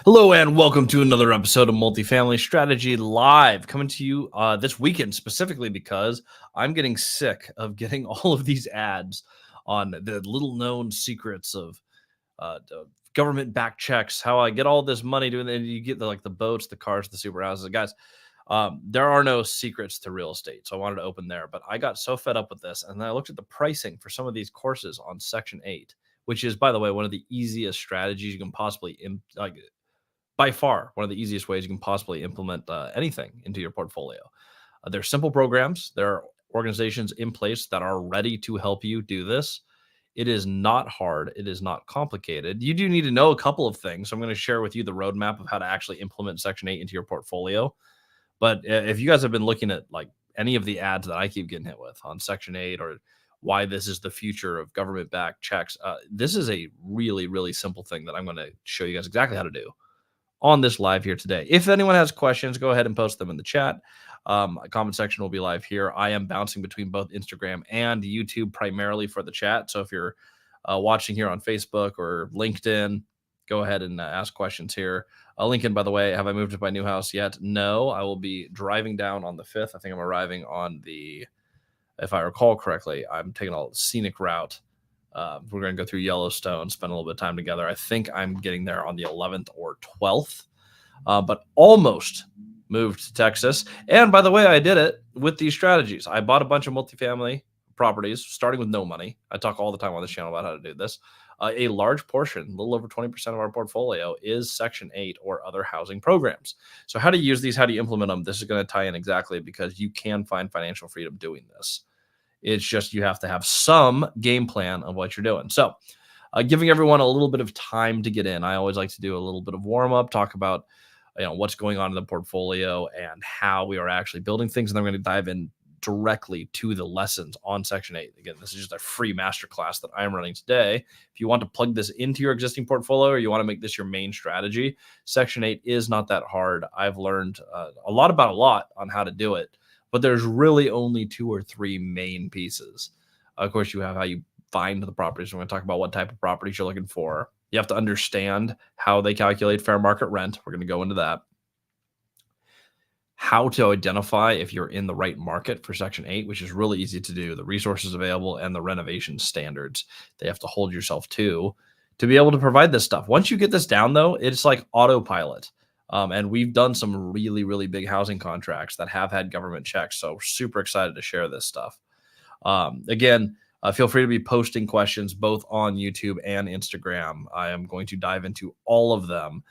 Hello and welcome to another episode of Multifamily Strategy Live, coming to you this weekend specifically because I'm getting sick of getting all of these ads on the little known secrets of government backed checks, how I get all this money doing it. And you get the boats, the cars, the super houses. Guys, there are no secrets to real estate. So I wanted to open there, but I got so fed up with this. And then I looked at the pricing for some of these courses on Section 8, which is, by the way, one of the easiest strategies you can possibly by far one of the easiest ways you can possibly implement anything into your portfolio. They're simple programs. There are organizations in place that are ready to help you do this. It is not hard. It is not complicated. You do need to know a couple of things. So I'm going to share with you the roadmap of how to actually implement Section 8 into your portfolio. But if you guys have been looking at any of the ads that I keep getting hit with on Section 8 or why this is the future of government-backed checks, this is a really, really simple thing that I'm going to show you guys exactly how to do on this live here today. If anyone has questions, go ahead and post them in the chat. Comment section will be live here. I am bouncing between both Instagram and YouTube primarily for the chat. So if you're watching here on Facebook or LinkedIn, go ahead and ask questions here. Lincoln, by the way, have I moved to my new house yet? No, I will be driving down on the 5th. I think I'm arriving on if I recall correctly, I'm taking a scenic route. We're going to go through Yellowstone, spend a little bit of time together. I think I'm getting there on the 11th or 12th, but almost moved to Texas. And by the way, I did it with these strategies. I bought a bunch of multifamily properties, starting with no money. I talk all the time on this channel about how to do this. A large portion, a little over 20% of our portfolio is Section 8 or other housing programs. So how to use these, how do you implement them? This is going to tie in exactly because you can find financial freedom doing this. It's just you have to have some game plan of what you're doing. So giving everyone a little bit of time to get in. I always like to do a little bit of warm up, talk about what's going on in the portfolio and how we are actually building things. And then we're going to dive in directly to the lessons on Section 8. Again, this is just a free masterclass that I'm running today. If you want to plug this into your existing portfolio or you want to make this your main strategy, Section 8 is not that hard. I've learned a lot on how to do it. But there's really only 2 or 3 main pieces. Of course, you have how you find the properties. We're going to talk about what type of properties you're looking for. You have to understand how they calculate fair market rent. We're going to go into that. How to identify if you're in the right market for Section 8, which is really easy to do. The resources available and the renovation standards they have to hold yourself to be able to provide this stuff. Once you get this down, though, it's like autopilot. And we've done some really, really big housing contracts that have had government checks. So we're super excited to share this stuff. Again, feel free to be posting questions both on YouTube and Instagram. I am going to dive into all of them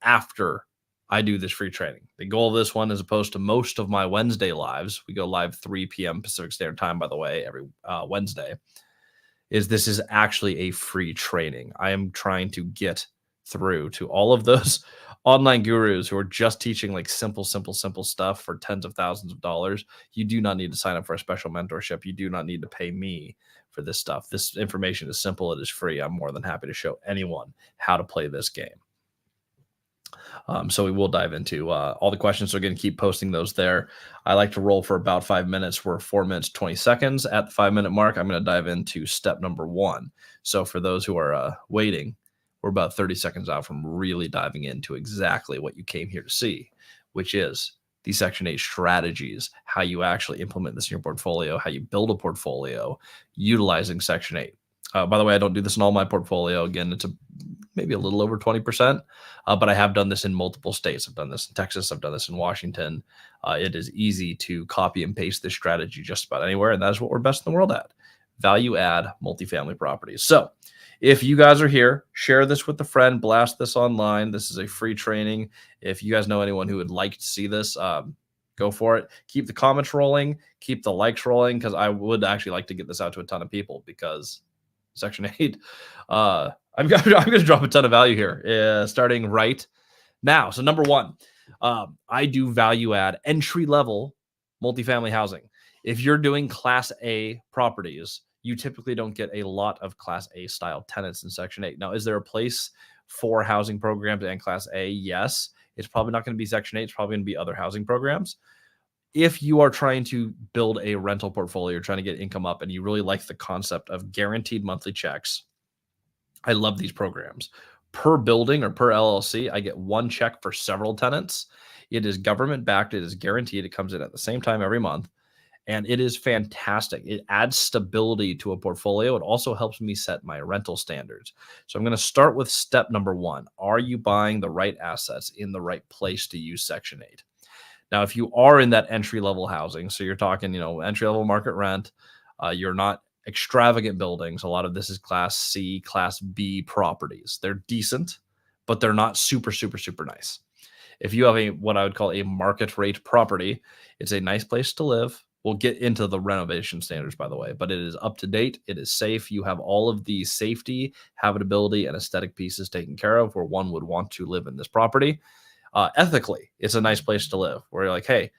after I do this free training. The goal of this one, as opposed to most of my Wednesday lives, we go live 3 p.m. Pacific Standard Time, by the way, every Wednesday, this is actually a free training. I am trying to get through to all of those online gurus who are just teaching simple stuff for tens of thousands of dollars. You do not need to sign up for a special mentorship. You do not need to pay me for this stuff. This information is simple. It is free. I'm more than happy to show anyone how to play this game. So we will dive into all the questions. So again, keep posting those there. I like to roll for about 5 minutes. We're 4 minutes, 20 seconds. At the 5-minute mark, I'm going to dive into step number 1. So for those who are waiting, we're about 30 seconds out from really diving into exactly what you came here to see, which is the Section 8 strategies, how you actually implement this in your portfolio, how you build a portfolio utilizing Section 8. By the way, I don't do this in all my portfolio. Again, it's maybe a little over 20%, but I have done this in multiple states. I've done this in Texas. I've done this in Washington. It is easy to copy and paste this strategy just about anywhere, and that is what we're best in the world at. Value add multifamily properties. So if you guys are here, share this with a friend, blast this online. This is a free training. If you guys know anyone who would like to see this, go for it. Keep the comments rolling, keep the likes rolling, because I would actually like to get this out to a ton of people, because Section 8. I'm going to drop a ton of value here, starting right now. So number one, I do value add entry level multifamily housing. If you're doing Class A properties, you typically don't get a lot of Class A style tenants in Section 8. Now, is there a place for housing programs and Class A? Yes. It's probably not going to be Section 8. It's probably going to be other housing programs. If you are trying to build a rental portfolio, you're trying to get income up, and you really like the concept of guaranteed monthly checks, I love these programs. Per building or per LLC, I get one check for several tenants. It is government backed. It is guaranteed. It comes in at the same time every month. And it is fantastic. It adds stability to a portfolio. It also helps me set my rental standards. So I'm going to start with step number one. Are you buying the right assets in the right place to use Section 8? Now, if you are in that entry-level housing, so you're talking, entry-level market rent, you're not extravagant buildings. A lot of this is Class C, Class B properties. They're decent, but they're not super, super, super nice. If you have what I would call a market rate property, it's a nice place to live. We'll get into the renovation standards, by the way, but it is up to date. It is safe. You have all of the safety, habitability, and aesthetic pieces taken care of where one would want to live in this property. Ethically, it's a nice place to live where you're like, hey,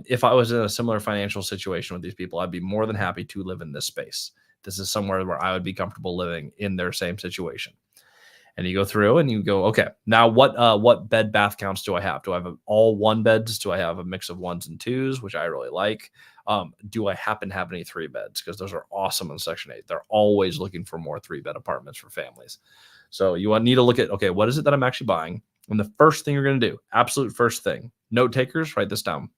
if I was in a similar financial situation with these people, I'd be more than happy to live in this space. This is somewhere where I would be comfortable living in their same situation. And you go through and you go, okay, now what bed bath counts do I have? Do I have all one beds? Do I have a mix of ones and twos, which I really like? Do I happen to have any 3 beds? Because those are awesome in Section 8. They're always looking for more 3-bed apartments for families. So you need to look at, okay, what is it that I'm actually buying? And the first thing you're going to do, absolute first thing, note takers, write this down.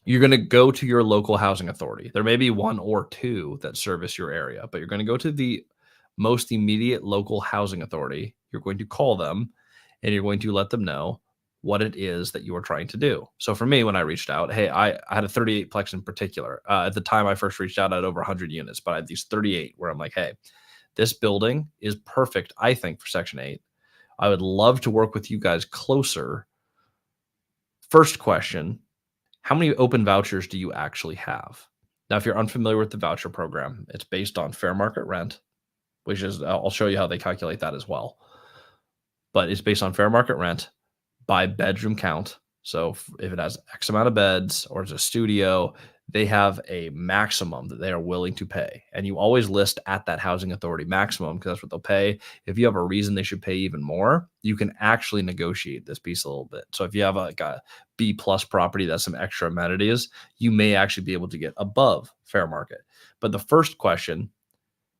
You're going to go to your local housing authority. There may be 1 or 2 that service your area, but you're going to go to the most immediate local housing authority. You're going to call them and you're going to let them know what it is that you are trying to do. So for me, when I reached out, hey, I had a 38 plex in particular. At the time I first reached out, I had over 100 units, but I had these 38 where I'm like, hey, this building is perfect, I think, for Section 8. I would love to work with you guys closer. First question, how many open vouchers do you actually have? Now, if you're unfamiliar with the voucher program, it's based on fair market rent, which is, I'll show you how they calculate that as well. But it's based on fair market rent by bedroom count. So if it has X amount of beds or it's a studio, they have a maximum that they are willing to pay. And you always list at that housing authority maximum because that's what they'll pay. If you have a reason they should pay even more, you can actually negotiate this piece a little bit. So if you have like a B plus property that's some extra amenities, you may actually be able to get above fair market. But the first question,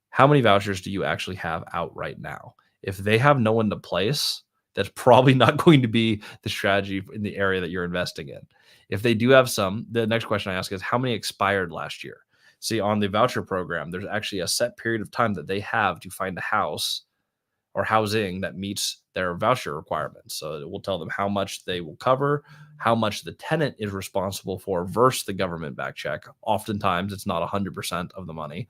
how many vouchers do you actually have out right now? If they have no one to place, that's probably not going to be the strategy in the area that you're investing in. If they do have some, the next question I ask is how many expired last year? See, on the voucher program, there's actually a set period of time that they have to find a house or housing that meets their voucher requirements. So it will tell them how much they will cover, how much the tenant is responsible for versus the government back check. Oftentimes, it's not 100% of the money.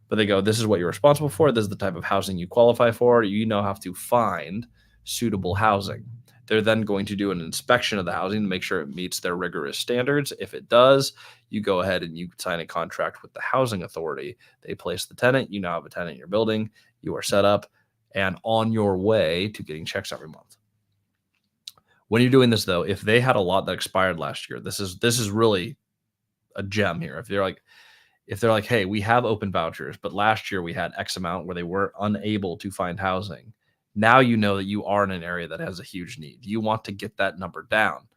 But they go, this is what you're responsible for. This is the type of housing you qualify for. You now have to find suitable housing. They're then going to do an inspection of the housing to make sure it meets their rigorous standards. If it does, you go ahead and you sign a contract with the housing authority. They place the tenant. You now have a tenant in your building. You are set up and on your way to getting checks every month. When you're doing this, though, if they had a lot that expired last year, this is really a gem here. If they're like, hey, we have open vouchers, but last year we had X amount where they were unable to find housing. Now you know that you are in an area that has a huge need. You want to get that number down.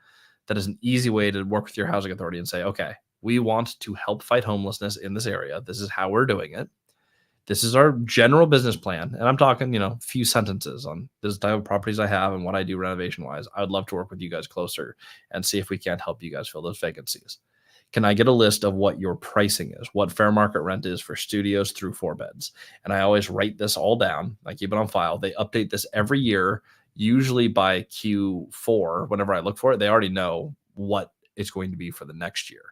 That is an easy way to work with your housing authority and say, okay, we want to help fight homelessness in this area. This is how we're doing it. This is our general business plan. And I'm talking, a few sentences on this type of properties I have and what I do renovation wise. I would love to work with you guys closer and see if we can't help you guys fill those vacancies. Can I get a list of what your pricing is, what fair market rent is for studios through 4 beds? And I always write this all down. I keep it on file. They update this every year, usually by Q4. Whenever I look for it, they already know what it's going to be for the next year.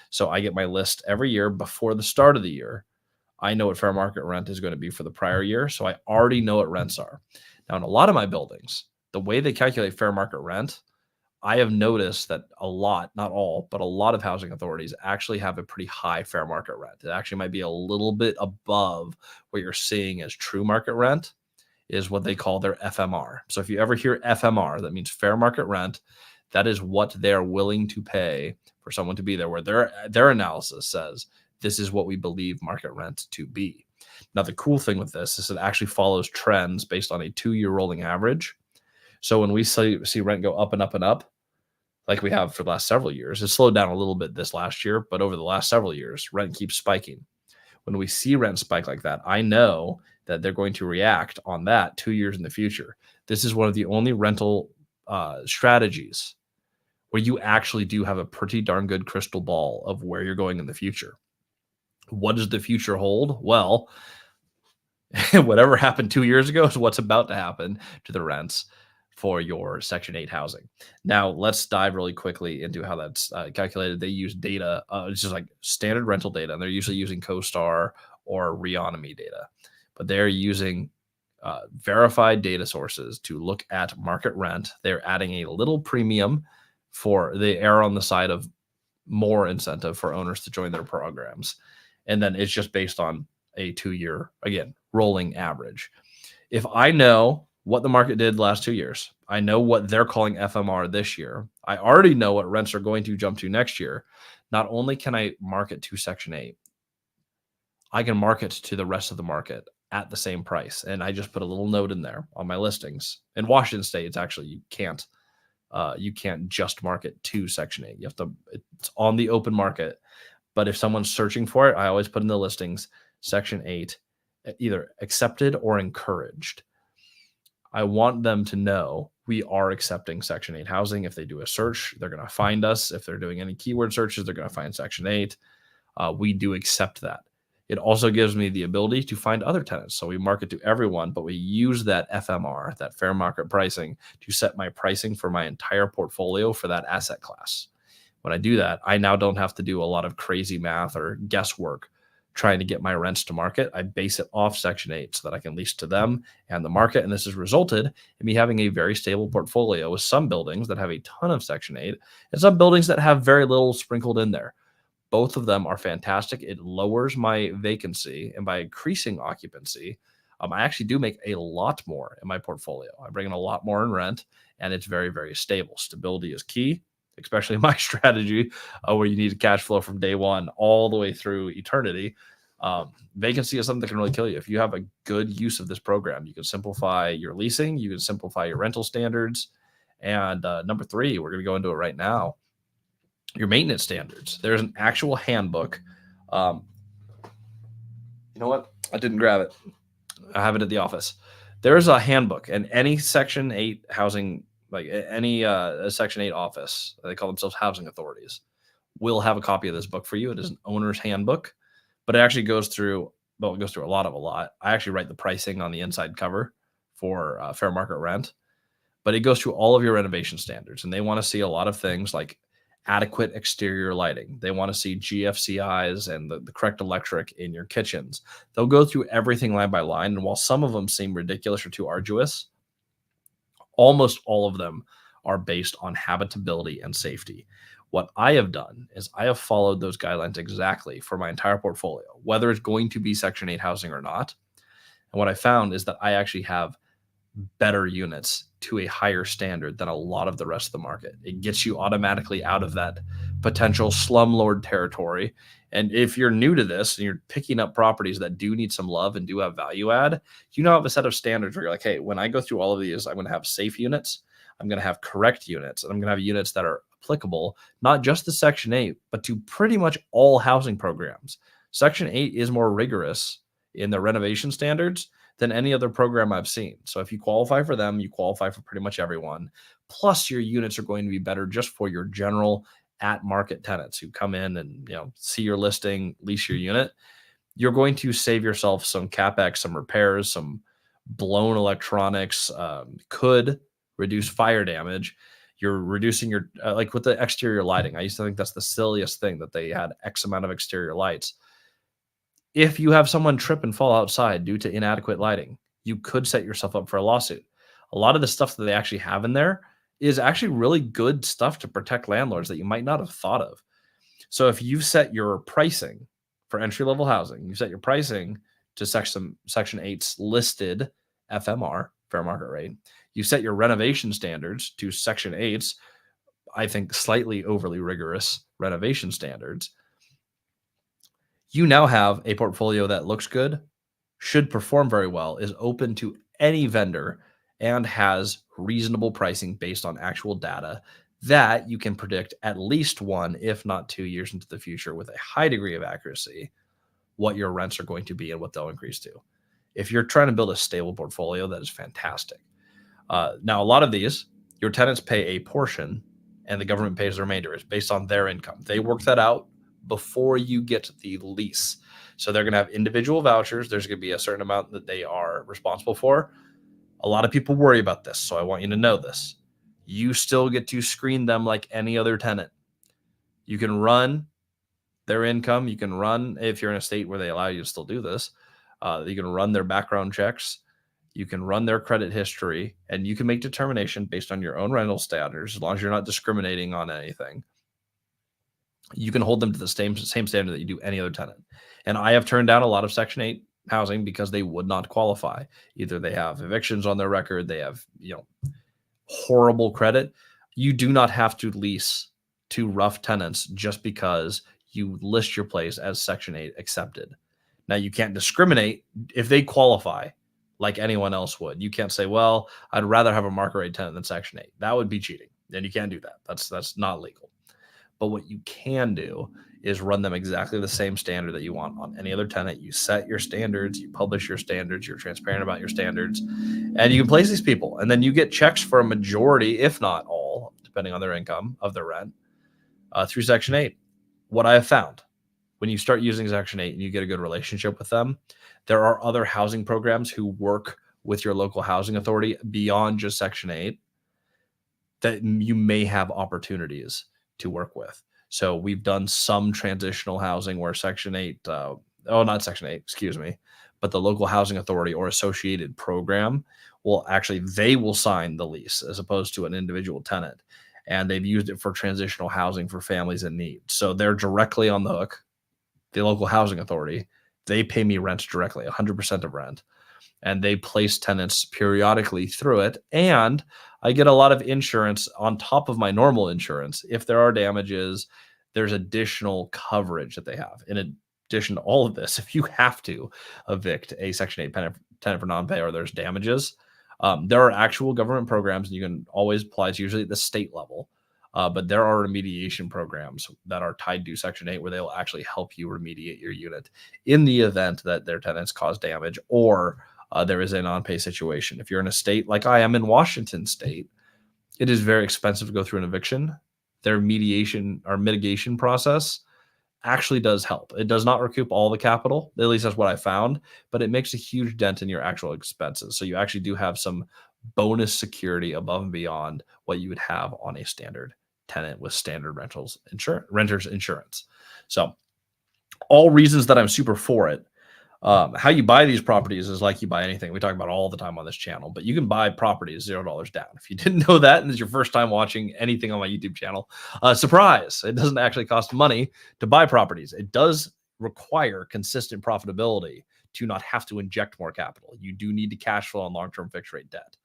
So I get my list every year before the start of the year. I know what fair market rent is going to be for the prior year. So I already know what rents are. Now, in a lot of my buildings, the way they calculate fair market rent, I have noticed that a lot, not all, but a lot of housing authorities actually have a pretty high fair market rent. It actually might be a little bit above what you're seeing as true market rent, is what they call their FMR. So if you ever hear FMR, that means fair market rent. That is what they're willing to pay for someone to be there, where their analysis says this is what we believe market rent to be. Now, the cool thing with this is it actually follows trends based on a 2-year rolling average. So when we see rent go up and up and up, like we have for the last several years, it slowed down a little bit this last year, but over the last several years, rent keeps spiking. When we see rent spike like that, I know that they're going to react on that 2 years in the future. This is one of the only rental strategies where you actually do have a pretty darn good crystal ball of where you're going in the future. What does the future hold? Well, whatever happened 2 years ago is what's about to happen to the rents for your Section 8 housing. Now, let's dive really quickly into how that's calculated. They use data. It's just like standard rental data, and they're usually using CoStar or Reonomy data. But they're using verified data sources to look at market rent. They're adding a little premium for the err on the side of more incentive for owners to join their programs. And then it's just based on a 2-year, again, rolling average. If I know what the market did the last 2 years, I know what they're calling FMR this year, I already know what rents are going to jump to next year. Not only can I market to Section 8, I can market to the rest of the market at the same price. And I just put a little note in there on my listings. In Washington State, it's actually you can't just market to Section 8. You have to, it's on the open market. But if someone's searching for it, I always put in the listings Section 8, either accepted or encouraged. I want them to know we are accepting Section 8 housing. If they do a search, they're going to find us. If they're doing any keyword searches, they're going to find Section 8. We do accept that. It also gives me the ability to find other tenants. So we market to everyone, but we use that FMR, that fair market pricing, to set my pricing for my entire portfolio for that asset class. When I do that, I now don't have to do a lot of crazy math or guesswork trying to get my rents to market. I base it off Section 8 so that I can lease to them and the market. And this has resulted in me having a very stable portfolio with some buildings that have a ton of Section 8 and some buildings that have very little sprinkled in there. Both of them are fantastic. It lowers my vacancy, and by increasing occupancy, I actually do make a lot more in my portfolio. I bring in a lot more in rent, and it's very, very stable. Stability is key, especially in my strategy where you need to cash flow from day one all the way through eternity. Vacancy is something that can really kill you. If you have a good use of this program, you can simplify your leasing, you can simplify your rental standards. And number 3, we're going to go into it right now, your maintenance standards. There's an actual handbook. You know what? I didn't grab it. I have it at the office. There's a handbook, and any Section 8 housing, like any Section 8 office, they call themselves housing authorities, will have a copy of this book for you. It is an owner's handbook, but it actually goes through, it goes through a lot. I actually write the pricing on the inside cover for fair market rent, but it goes through all of your renovation standards, and they want to see a lot of things like adequate exterior lighting. They want to see GFCIs and the correct electric in your kitchens. They'll go through everything line by line. And while some of them seem ridiculous or too arduous, almost all of them are based on habitability and safety. What I have done is I have followed those guidelines exactly for my entire portfolio, whether it's going to be Section 8 housing or not. And what I found is that I actually have better units to a higher standard than a lot of the rest of the market. It gets you automatically out of that potential slumlord territory. And if you're new to this and you're picking up properties that do need some love and do have value add, you now have a set of standards where you're like, hey, when I go through all of these, I'm going to have safe units, I'm going to have correct units, and I'm going to have units that are applicable, not just to Section 8, but to pretty much all housing programs. Section 8 is more rigorous in the renovation standards than any other program I've seen. So if you qualify for them, you qualify for pretty much everyone. Plus your units are going to be better just for your general at market tenants who come in and, see your listing, lease your unit. You're going to save yourself some CapEx, some repairs, some blown electronics, could reduce fire damage. You're reducing your, like with the exterior lighting. I used to think that's the silliest thing that they had X amount of exterior lights. If you have someone trip and fall outside due to inadequate lighting, you could set yourself up for a lawsuit. A lot of the stuff that they actually have in there is actually really good stuff to protect landlords that you might not have thought of. So if you set your pricing for entry level housing, you set your pricing to Section 8's listed FMR, fair market rate. You set your renovation standards to Section 8's, I think, slightly overly rigorous renovation standards. You now have a portfolio that looks good, should perform very well, is open to any vendor, and has reasonable pricing based on actual data that you can predict at least 1, if not 2 years into the future with a high degree of accuracy what your rents are going to be and what they'll increase to. If you're trying to build a stable portfolio, that is fantastic. Now, a lot of these, your tenants pay a portion and the government pays the remainder. It's based on their income. They work that out before you get the lease. So they're going to have individual vouchers. There's going to be a certain amount that they are responsible for. A lot of people worry about this, so I want you to know this. You still get to screen them like any other tenant. You can run their income. You can run, if you're in a state where they allow you to still do this, you can run their background checks. You can run their credit history, and you can make determination based on your own rental standards, as long as you're not discriminating on anything. You can hold them to the same standard that you do any other tenant. And I have turned down a lot of Section 8 housing because they would not qualify. Either they have evictions on their record, they have, horrible credit. You do not have to lease to rough tenants just because you list your place as Section 8 accepted. Now, you can't discriminate if they qualify like anyone else would. You can't say, well, I'd rather have a market rate tenant than Section 8. That would be cheating. And you can't do that. That's not legal. But what you can do is run them exactly the same standard that you want on any other tenant. You set your standards, you publish your standards, you're transparent about your standards, and you can place these people. And then you get checks for a majority, if not all, depending on their income, of their rent through Section 8. What I have found, when you start using Section 8 and you get a good relationship with them, there are other housing programs who work with your local housing authority beyond just Section 8 that you may have opportunities to work with. So we've done some transitional housing where Section 8, not Section 8, excuse me, but the local housing authority or associated program they will sign the lease as opposed to an individual tenant. And they've used it for transitional housing for families in need. So they're directly on the hook. The local housing authority, they pay me rent directly, 100% of rent. And they place tenants periodically through it. And I get a lot of insurance on top of my normal insurance. If there are damages, there's additional coverage that they have. In addition to all of this, if you have to evict a Section 8 tenant for non-pay or there's damages, there are actual government programs, and you can always apply. It's usually at the state level. But there are remediation programs that are tied to Section 8 where they will actually help you remediate your unit in the event that their tenants cause damage or there is a non-pay situation. If you're in a state like I am in Washington State, it is very expensive to go through an eviction. Their mediation or mitigation process actually does help. It does not recoup all the capital, at least that's what I found, but it makes a huge dent in your actual expenses. So you actually do have some bonus security above and beyond what you would have on a standard tenant with standard renter's insurance. So all reasons that I'm super for it. How you buy these properties is like you buy anything. We talk about all the time on this channel, but you can buy properties $0 down. If you didn't know that and it's your first time watching anything on my YouTube channel, surprise, it doesn't actually cost money to buy properties. It does require consistent profitability to not have to inject more capital. You do need to cash flow on long-term fixed rate debt.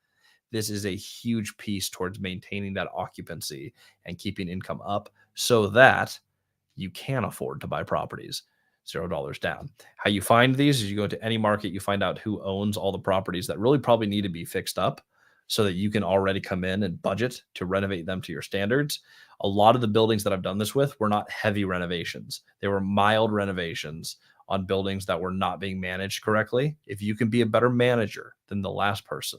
This is a huge piece towards maintaining that occupancy and keeping income up so that you can afford to buy properties $0 down. How you find these is you go to any market, you find out who owns all the properties that really probably need to be fixed up so that you can already come in and budget to renovate them to your standards. A lot of the buildings that I've done this with were not heavy renovations. They were mild renovations on buildings that were not being managed correctly. If you can be a better manager than the last person,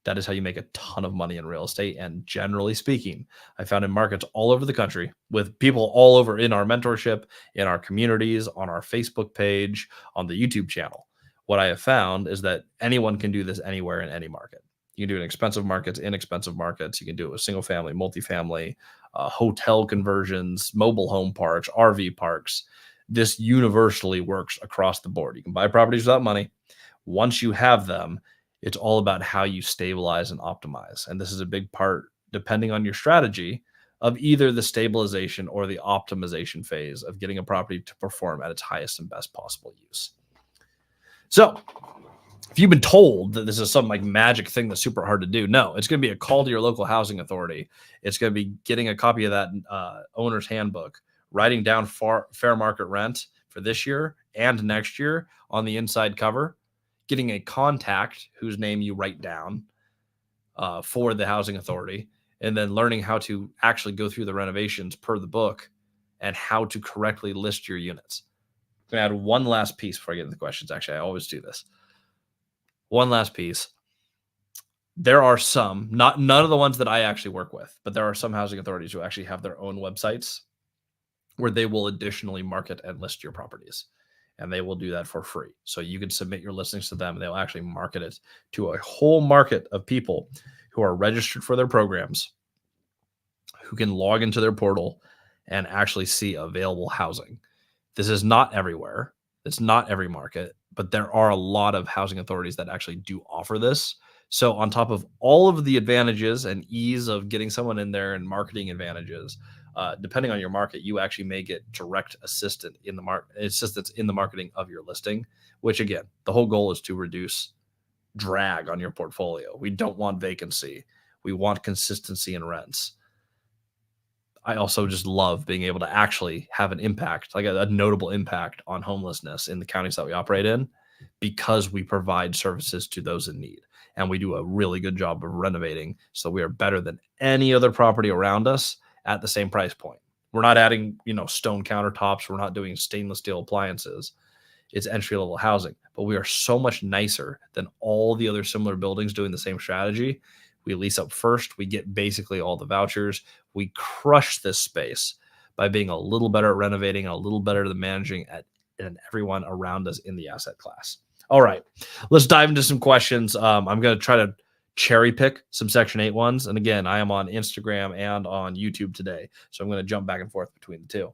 that is how you make a ton of money in real estate. And generally speaking, I found in markets all over the country with people all over in our mentorship, in our communities, on our Facebook page, on the YouTube channel. What I have found is that anyone can do this anywhere in any market. You can do it in expensive markets, inexpensive markets. You can do it with single family, multifamily, hotel conversions, mobile home parks, RV parks. This universally works across the board. You can buy properties without money. Once you have them, it's all about how you stabilize and optimize. And this is a big part depending on your strategy, of either the stabilization or the optimization phase of getting a property to perform at its highest and best possible use. So if you've been told that this is some like magic thing that's super hard to do, no, it's going to be a call to your local housing authority. It's going to be getting a copy of that owner's handbook, writing down fair market rent for this year and next year on the inside cover, getting a contact whose name you write down for the housing authority, and then learning how to actually go through the renovations per the book and how to correctly list your units. I'm going to add one last piece before I get into the questions. Actually, I always do this. One last piece. There are some, none of the ones that I actually work with, but there are some housing authorities who actually have their own websites where they will additionally market and list your properties. And they will do that for free. So you can submit your listings to them. And they'll actually market it to a whole market of people who are registered for their programs, who can log into their portal and actually see available housing. This is not everywhere. It's not every market, but there are a lot of housing authorities that actually do offer this. So on top of all of the advantages and ease of getting someone in there and marketing advantages, depending on your market, you actually may get direct assistance in the marketing of your listing, which again, the whole goal is to reduce drag on your portfolio. We don't want vacancy. We want consistency in rents. I also just love being able to actually have an impact, like a notable impact on homelessness in the counties that we operate in, because we provide services to those in need. And we do a really good job of renovating, so we are better than any other property around us at the same price point. We're not adding, stone countertops. We're not doing stainless steel appliances. It's entry-level housing, but we are so much nicer than all the other similar buildings doing the same strategy. We lease up first. We get basically all the vouchers. We crush this space by being a little better at renovating and a little better at managing and everyone around us in the asset class. All right, let's dive into some questions. I'm going to try to cherry pick some Section 8 ones. And again, I am on Instagram and on YouTube today, so I'm going to jump back and forth between the two.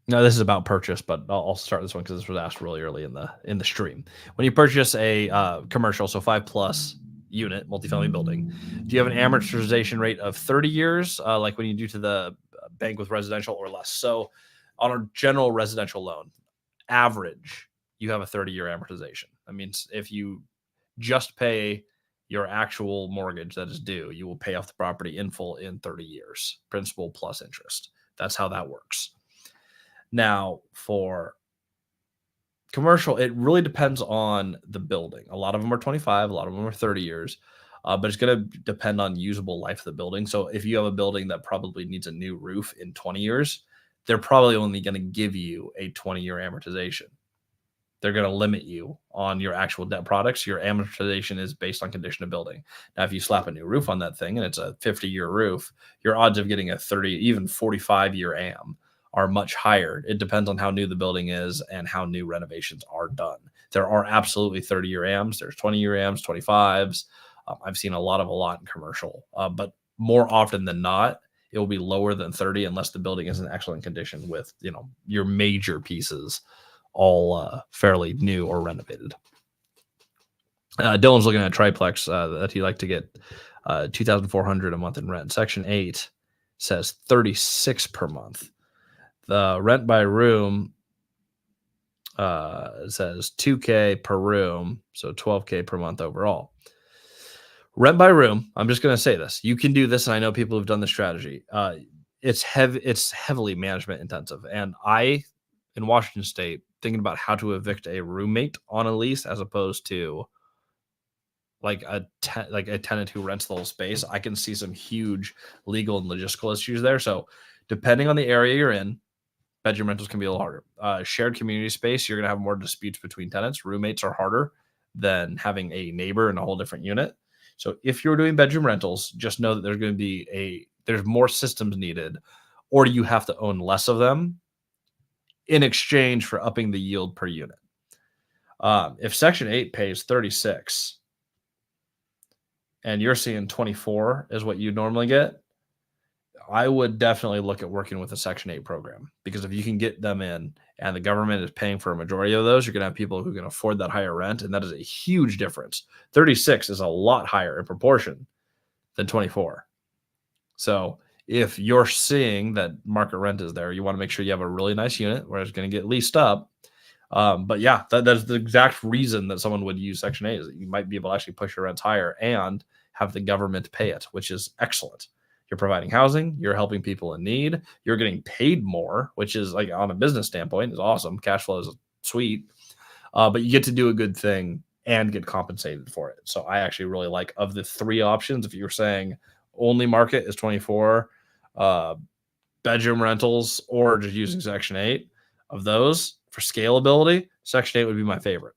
Now, this is about purchase, but I'll start this one because this was asked really early in the stream. When you purchase a commercial, so 5+ unit multifamily building, do you have an amortization rate of 30 years, like when you do to the bank with residential, or less? So on a general residential loan, average, you have a 30-year amortization. That means if you just pay your actual mortgage that is due, you will pay off the property in full in 30 years, principal plus interest. That's how that works. Now, for commercial, it really depends on the building. A lot of them are 25, a lot of them are 30 years, but it's going to depend on usable life of the building. So if you have a building that probably needs a new roof in 20 years, they're probably only going to give you a 20-year amortization. They're going to limit you on your actual debt products. Your amortization is based on condition of building. Now, if you slap a new roof on that thing and it's a 50-year roof, your odds of getting a 30, even 45-year am are much higher. It depends on how new the building is and how new renovations are done. There are absolutely 30-year AMs. There's 20-year AMs, 25s. I've seen a lot in commercial, but more often than not, it will be lower than 30 unless the building is in excellent condition with, your major pieces all fairly new or renovated. Dylan's looking at a triplex that he'd like to get $2,400 a month in rent. Section 8 says $36 per month. The rent by room says $2K per room, so $12K per month overall. Rent by room, I'm just going to say this. You can do this, and I know people who've done the strategy. It's heavily management intensive. And I, in Washington State, thinking about how to evict a roommate on a lease as opposed to like a tenant who rents the whole space, I can see some huge legal and logistical issues there. So depending on the area you're in, bedroom rentals can be a little harder. Shared community space, you're going to have more disputes between tenants. Roommates are harder than having a neighbor in a whole different unit. So if you're doing bedroom rentals, just know that there's going to be there's more systems needed, or you have to own less of them in exchange for upping the yield per unit. If Section 8 pays 36 and you're seeing 24 is what you normally get, I would definitely look at working with a Section 8 program, because if you can get them in and the government is paying for a majority of those, you're going to have people who can afford that higher rent, and that is a huge difference. 36 is a lot higher in proportion than 24. So if you're seeing that market rent is there, you want to make sure you have a really nice unit where it's going to get leased up. But yeah, that's the exact reason that someone would use Section 8 is that you might be able to actually push your rents higher and have the government pay it, which is excellent. You're providing housing, you're helping people in need, you're getting paid more, which is like on a business standpoint is awesome. Cash flow is sweet, but you get to do a good thing and get compensated for it. So I actually really like of the three options. If you're saying only market is 24, bedroom rentals, or just using Section 8, of those for scalability, Section 8 would be my favorite.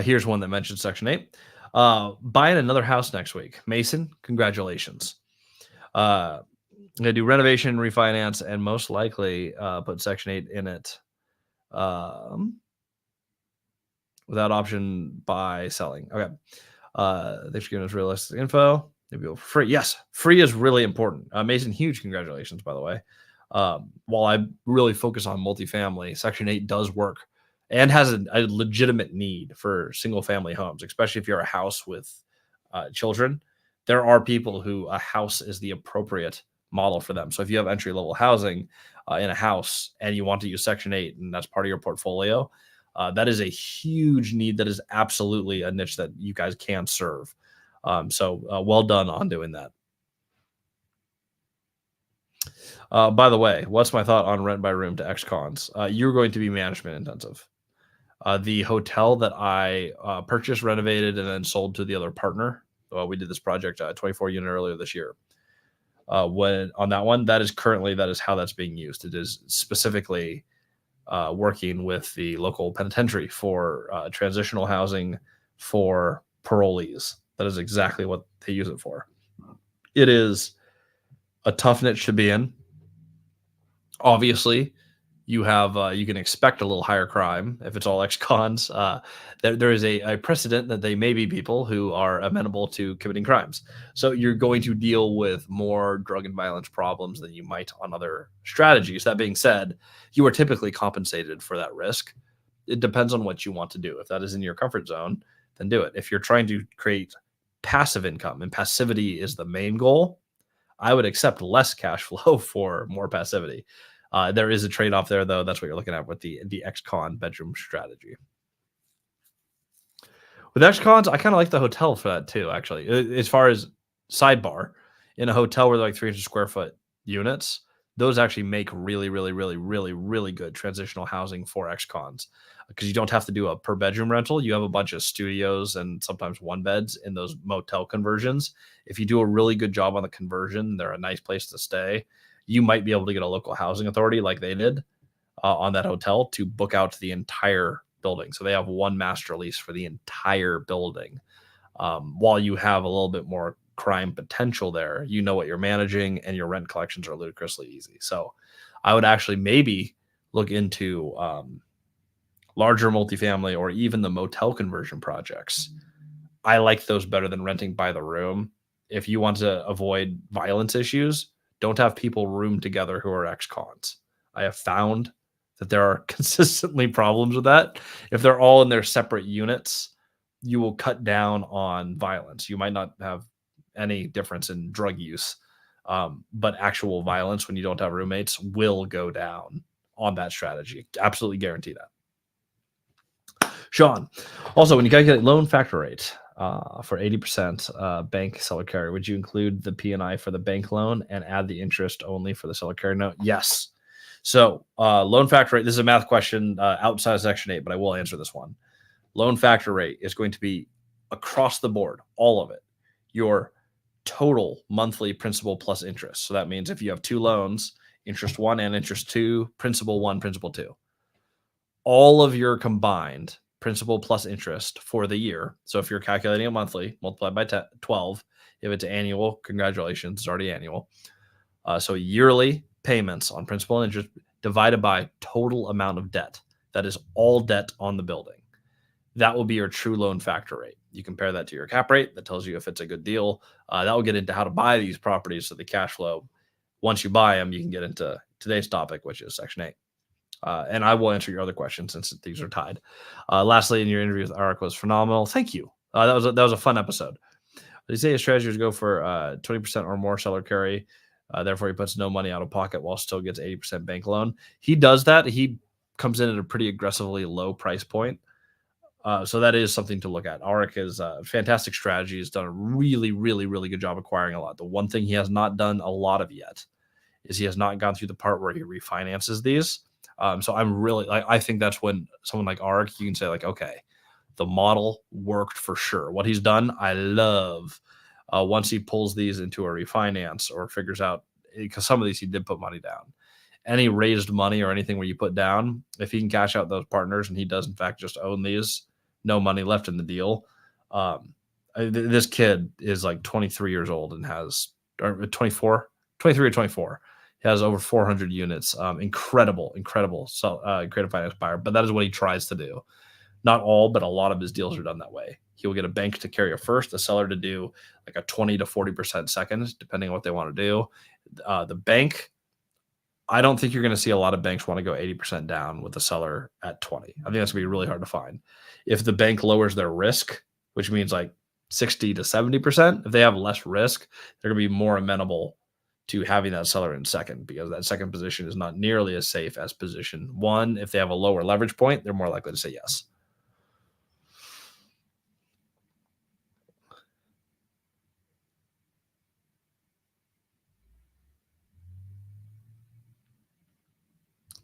Here's one that mentions Section 8. Buying another house next week. Mason, congratulations. I'm going to do renovation, refinance, and most likely put Section 8 in it without option by selling. Okay. Thanks for giving us realistic info. Maybe for free. Yes, free is really important. Mason, huge congratulations, by the way. While I really focus on multifamily, Section 8 does work and has a legitimate need for single family homes, especially if you're a house with children. There are people who a house is the appropriate model for them. So if you have entry level housing in a house and you want to use Section 8 and that's part of your portfolio, that is a huge need. That is absolutely a niche that you guys can serve. So well done on doing that. By the way, what's my thought on rent by room to ex-cons? You're going to be management intensive. The hotel that I purchased, renovated, and then sold to the other partner. We did this project, 24 unit earlier this year. When on that one, that is how that's being used. It is specifically working with the local penitentiary for transitional housing for parolees. That is exactly what they use it for. It is a tough niche to be in. Obviously, you can expect a little higher crime if it's all ex-cons. There is a precedent that they may be people who are amenable to committing crimes. So you're going to deal with more drug and violence problems than you might on other strategies. That being said, you are typically compensated for that risk. It depends on what you want to do. If that is in your comfort zone, then do it. If you're trying to create passive income and passivity is the main goal, I would accept less cash flow for more passivity. There is a trade-off there, though. That's what you're looking at with the ex-con bedroom strategy. With ex-cons, I kind of like the hotel for that too, actually. As far as sidebar, in a hotel where they're like 300 square foot units, those actually make really, really, really, really, really good transitional housing for ex-cons because you don't have to do a per bedroom rental. You have a bunch of studios and sometimes one beds in those motel conversions. If you do a really good job on the conversion, they're a nice place to stay. You might be able to get a local housing authority like they did on that hotel to book out the entire building. So they have one master lease for the entire building. While you have a little bit more crime potential there, you know what you're managing and your rent collections are ludicrously easy. So I would actually maybe look into larger multifamily or even the motel conversion projects. I like those better than renting by the room. If you want to avoid violence issues, don't have people room together who are ex-cons. I have found that there are consistently problems with that. If they're all in their separate units, you will cut down on violence. You might not have any difference in drug use, but actual violence when you don't have roommates will go down on that strategy. Absolutely guarantee that. Sean, also, when you calculate loan factor rate, for 80% bank seller carry, would you include the P&I for the bank loan and add the interest only for the seller carry note? Yes. So loan factor rate, this is a math question outside of Section 8, but I will answer this one. Loan factor rate is going to be across the board, all of it, your total monthly principal plus interest. So that means if you have two loans, interest one and interest two, principal one, principal two, all of your combined principal plus interest for the year. So if you're calculating it monthly, multiplied by 12. If it's annual, congratulations, it's already annual. So yearly payments on principal and interest divided by total amount of debt. That is all debt on the building. That will be your true loan factor rate. You compare that to your cap rate. That tells you if it's a good deal. That will get into how to buy these properties so the cash flow Once you buy them, you can get into today's topic, which is Section 8. And I will answer your other questions since these are tied. Lastly, in your interview with Arik was phenomenal. Thank you. That was a fun episode. They say his strategy is go for 20% or more seller carry. Therefore, he puts no money out of pocket while still gets 80% bank loan. He does that. He comes in at a pretty aggressively low price point. So that is something to look at. Arik is a fantastic strategy. He's done a really, really, really good job acquiring a lot. The one thing he has not done a lot of yet is he has not gone through the part where he refinances these. So I think that's when someone like Arik, you can say like, okay, the model worked for sure. What he's done, I love. Once he pulls these into a refinance or figures out, because some of these he did put money down. Any raised money or anything where you put down, if he can cash out those partners and he does in fact just own these, no money left in the deal. This kid is like 23 years old and has, or 23 or 24. He has over 400 units. Incredible. So, creative finance buyer. But that is what he tries to do. Not all, but a lot of his deals are done that way. He will get a bank to carry a first, a seller to do like a 20 to 40% second, depending on what they want to do. The bank, I don't think you're going to see a lot of banks want to go 80% down with the seller at 20. I think that's going to be really hard to find. If the bank lowers their risk, which means like 60 to 70%, if they have less risk, they're going to be more amenable to having that seller in second, because that second position is not nearly as safe as position one. If they have a lower leverage point, they're more likely to say yes.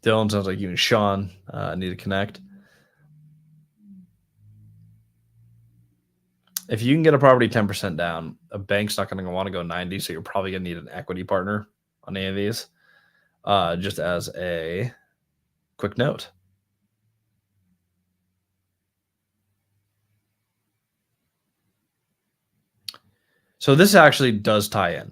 Dylan, sounds like you and Sean need to connect. If you can get a property 10% down, a bank's not going to want to go 90, so you're probably going to need an equity partner on any of these. Just as a quick note. So this actually does tie in.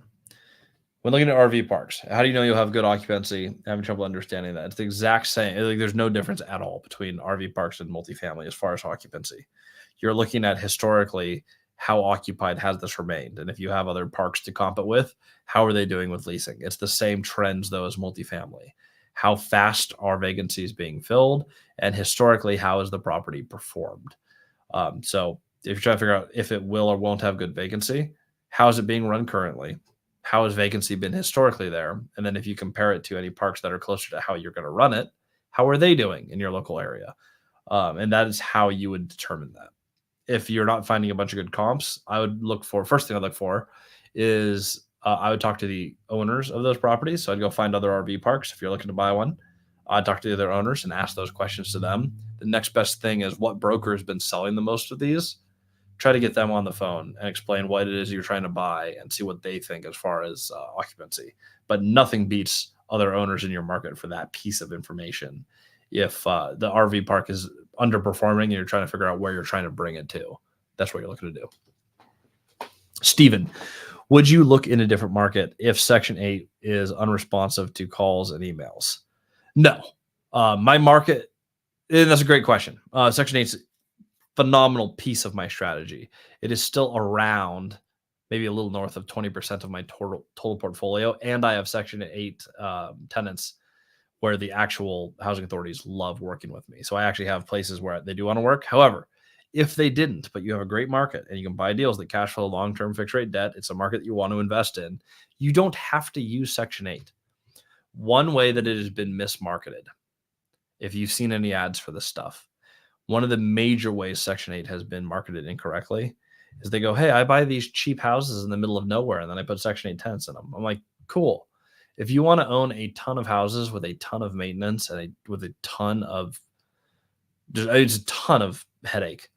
When looking at RV parks, how do you know you'll have good occupancy? I'm having trouble understanding that. It's the exact same. Like, there's no difference at all between RV parks and multifamily as far as occupancy. You're looking at historically how occupied has this remained. And if you have other parks to comp it with, how are they doing with leasing? It's the same trends, though, as multifamily. How fast are vacancies being filled? And historically, how has the property performed? So if you're trying to figure out if it will or won't have good vacancy, how is it being run currently? How has vacancy been historically there? And then if you compare it to any parks that are closer to how you're going to run it, how are they doing in your local area? And that is how you would determine that. If you're not finding a bunch of good comps, I would look for, first thing I'd look for is I would talk to the owners of those properties. So I'd go find other RV parks. If you're looking to buy one, I'd talk to the other owners and ask those questions to them. The next best thing is what broker has been selling the most of these. Try to get them on the phone and explain what it is you're trying to buy and see what they think as far as occupancy. But nothing beats other owners in your market for that piece of information. If the RV park is underperforming and you're trying to figure out where you're trying to bring it to, that's what you're looking to do. Steven, would you look in a different market if Section 8 is unresponsive to calls and emails? No. My market, and that's a great question. Section 8 is phenomenal piece of my strategy. It is still around maybe a little north of 20% of my total portfolio. And I have Section 8 tenants where the actual housing authorities love working with me. So I actually have places where they do want to work. However, if they didn't, but you have a great market and you can buy deals that cash flow long-term fixed rate debt, it's a market that you want to invest in, you don't have to use Section 8. One way that it has been mismarketed, if you've seen any ads for this stuff, one of the major ways Section 8 has been marketed incorrectly is they go, hey, I buy these cheap houses in the middle of nowhere, and then I put Section 8 tenants in them. I'm like, cool. If you want to own a ton of houses with a ton of maintenance and with a ton of, it's a ton of headache.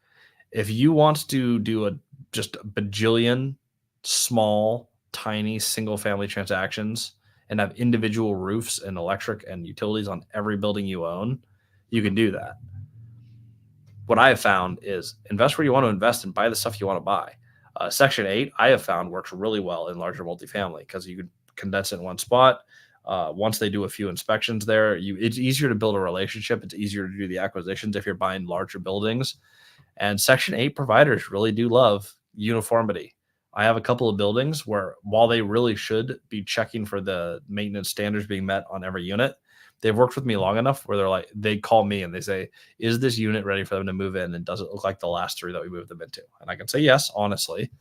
If you want to do just a bajillion small, tiny, single-family transactions and have individual roofs and electric and utilities on every building you own, you can do that. What I have found is invest where you want to invest and buy the stuff you want to buy. Section 8, I have found, works really well in larger multifamily because you can condense it in one spot. Once they do a few inspections there, it's easier to build a relationship. It's easier to do the acquisitions if you're buying larger buildings. And Section 8 providers really do love uniformity. I have a couple of buildings where, while they really should be checking for the maintenance standards being met on every unit, they've worked with me long enough where they're like, they call me and they say, "Is this unit ready for them to move in? And does it look like the last three that we moved them into?" And I can say yes, honestly.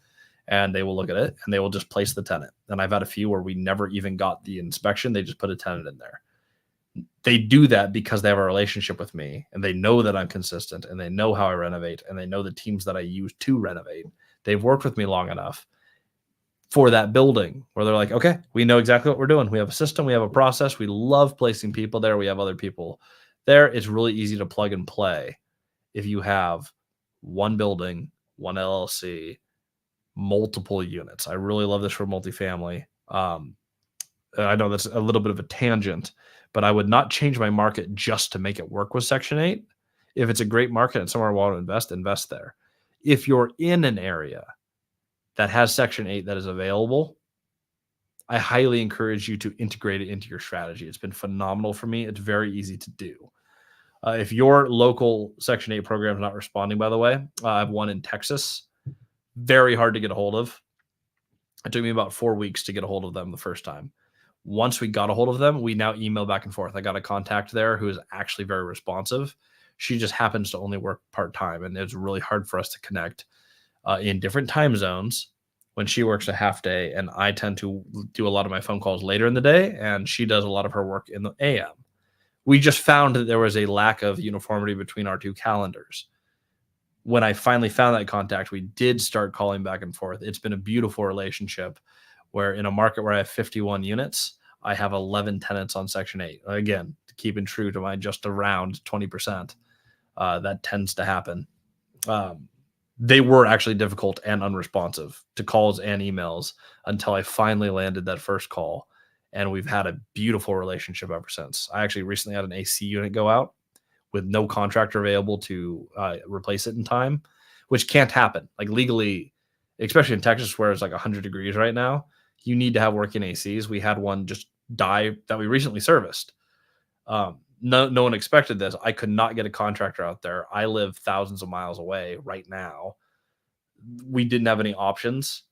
And they will look at it and they will just place the tenant. And I've had a few where we never even got the inspection. They just put a tenant in there. They do that because they have a relationship with me and they know that I'm consistent and they know how I renovate and they know the teams that I use to renovate. They've worked with me long enough for that building where they're like, okay, we know exactly what we're doing. We have a system, we have a process. We love placing people there. We have other people there. It's really easy to plug and play if you have one building, one LLC, multiple units. I really love this for multifamily. I know that's a little bit of a tangent, but I would not change my market just to make it work with Section 8. If it's a great market and somewhere I want to invest there. If you're in an area that has Section 8 that is available, I highly encourage you to integrate it into your strategy. It's been phenomenal for me. It's very easy to do. If your local Section 8 program is not responding, by the way, I have one in Texas. Very hard to get a hold of. It took me about 4 weeks to get a hold of them the first time. Once we got a hold of them, we now email back and forth. I got a contact there who is actually very responsive. She just happens to only work part-time, and it's really hard for us to connect in different time zones when she works a half day, and I tend to do a lot of my phone calls later in the day, and she does a lot of her work in the AM. We just found that there was a lack of uniformity between our two calendars. When I finally found that contact, we did start calling back and forth. It's been a beautiful relationship where, in a market where I have 51 units, I have 11 tenants on Section 8. Again, keeping true to my just around 20%. That tends to happen. They were actually difficult and unresponsive to calls and emails until I finally landed that first call. And we've had a beautiful relationship ever since. I actually recently had an AC unit go out with no contractor available to replace it in time, which can't happen. Like, legally, especially in Texas where it's like 100 degrees right now, you need to have working ACs. We had one just die that we recently serviced. No one expected this. I could not get a contractor out there. I live thousands of miles away right now. We didn't have any options.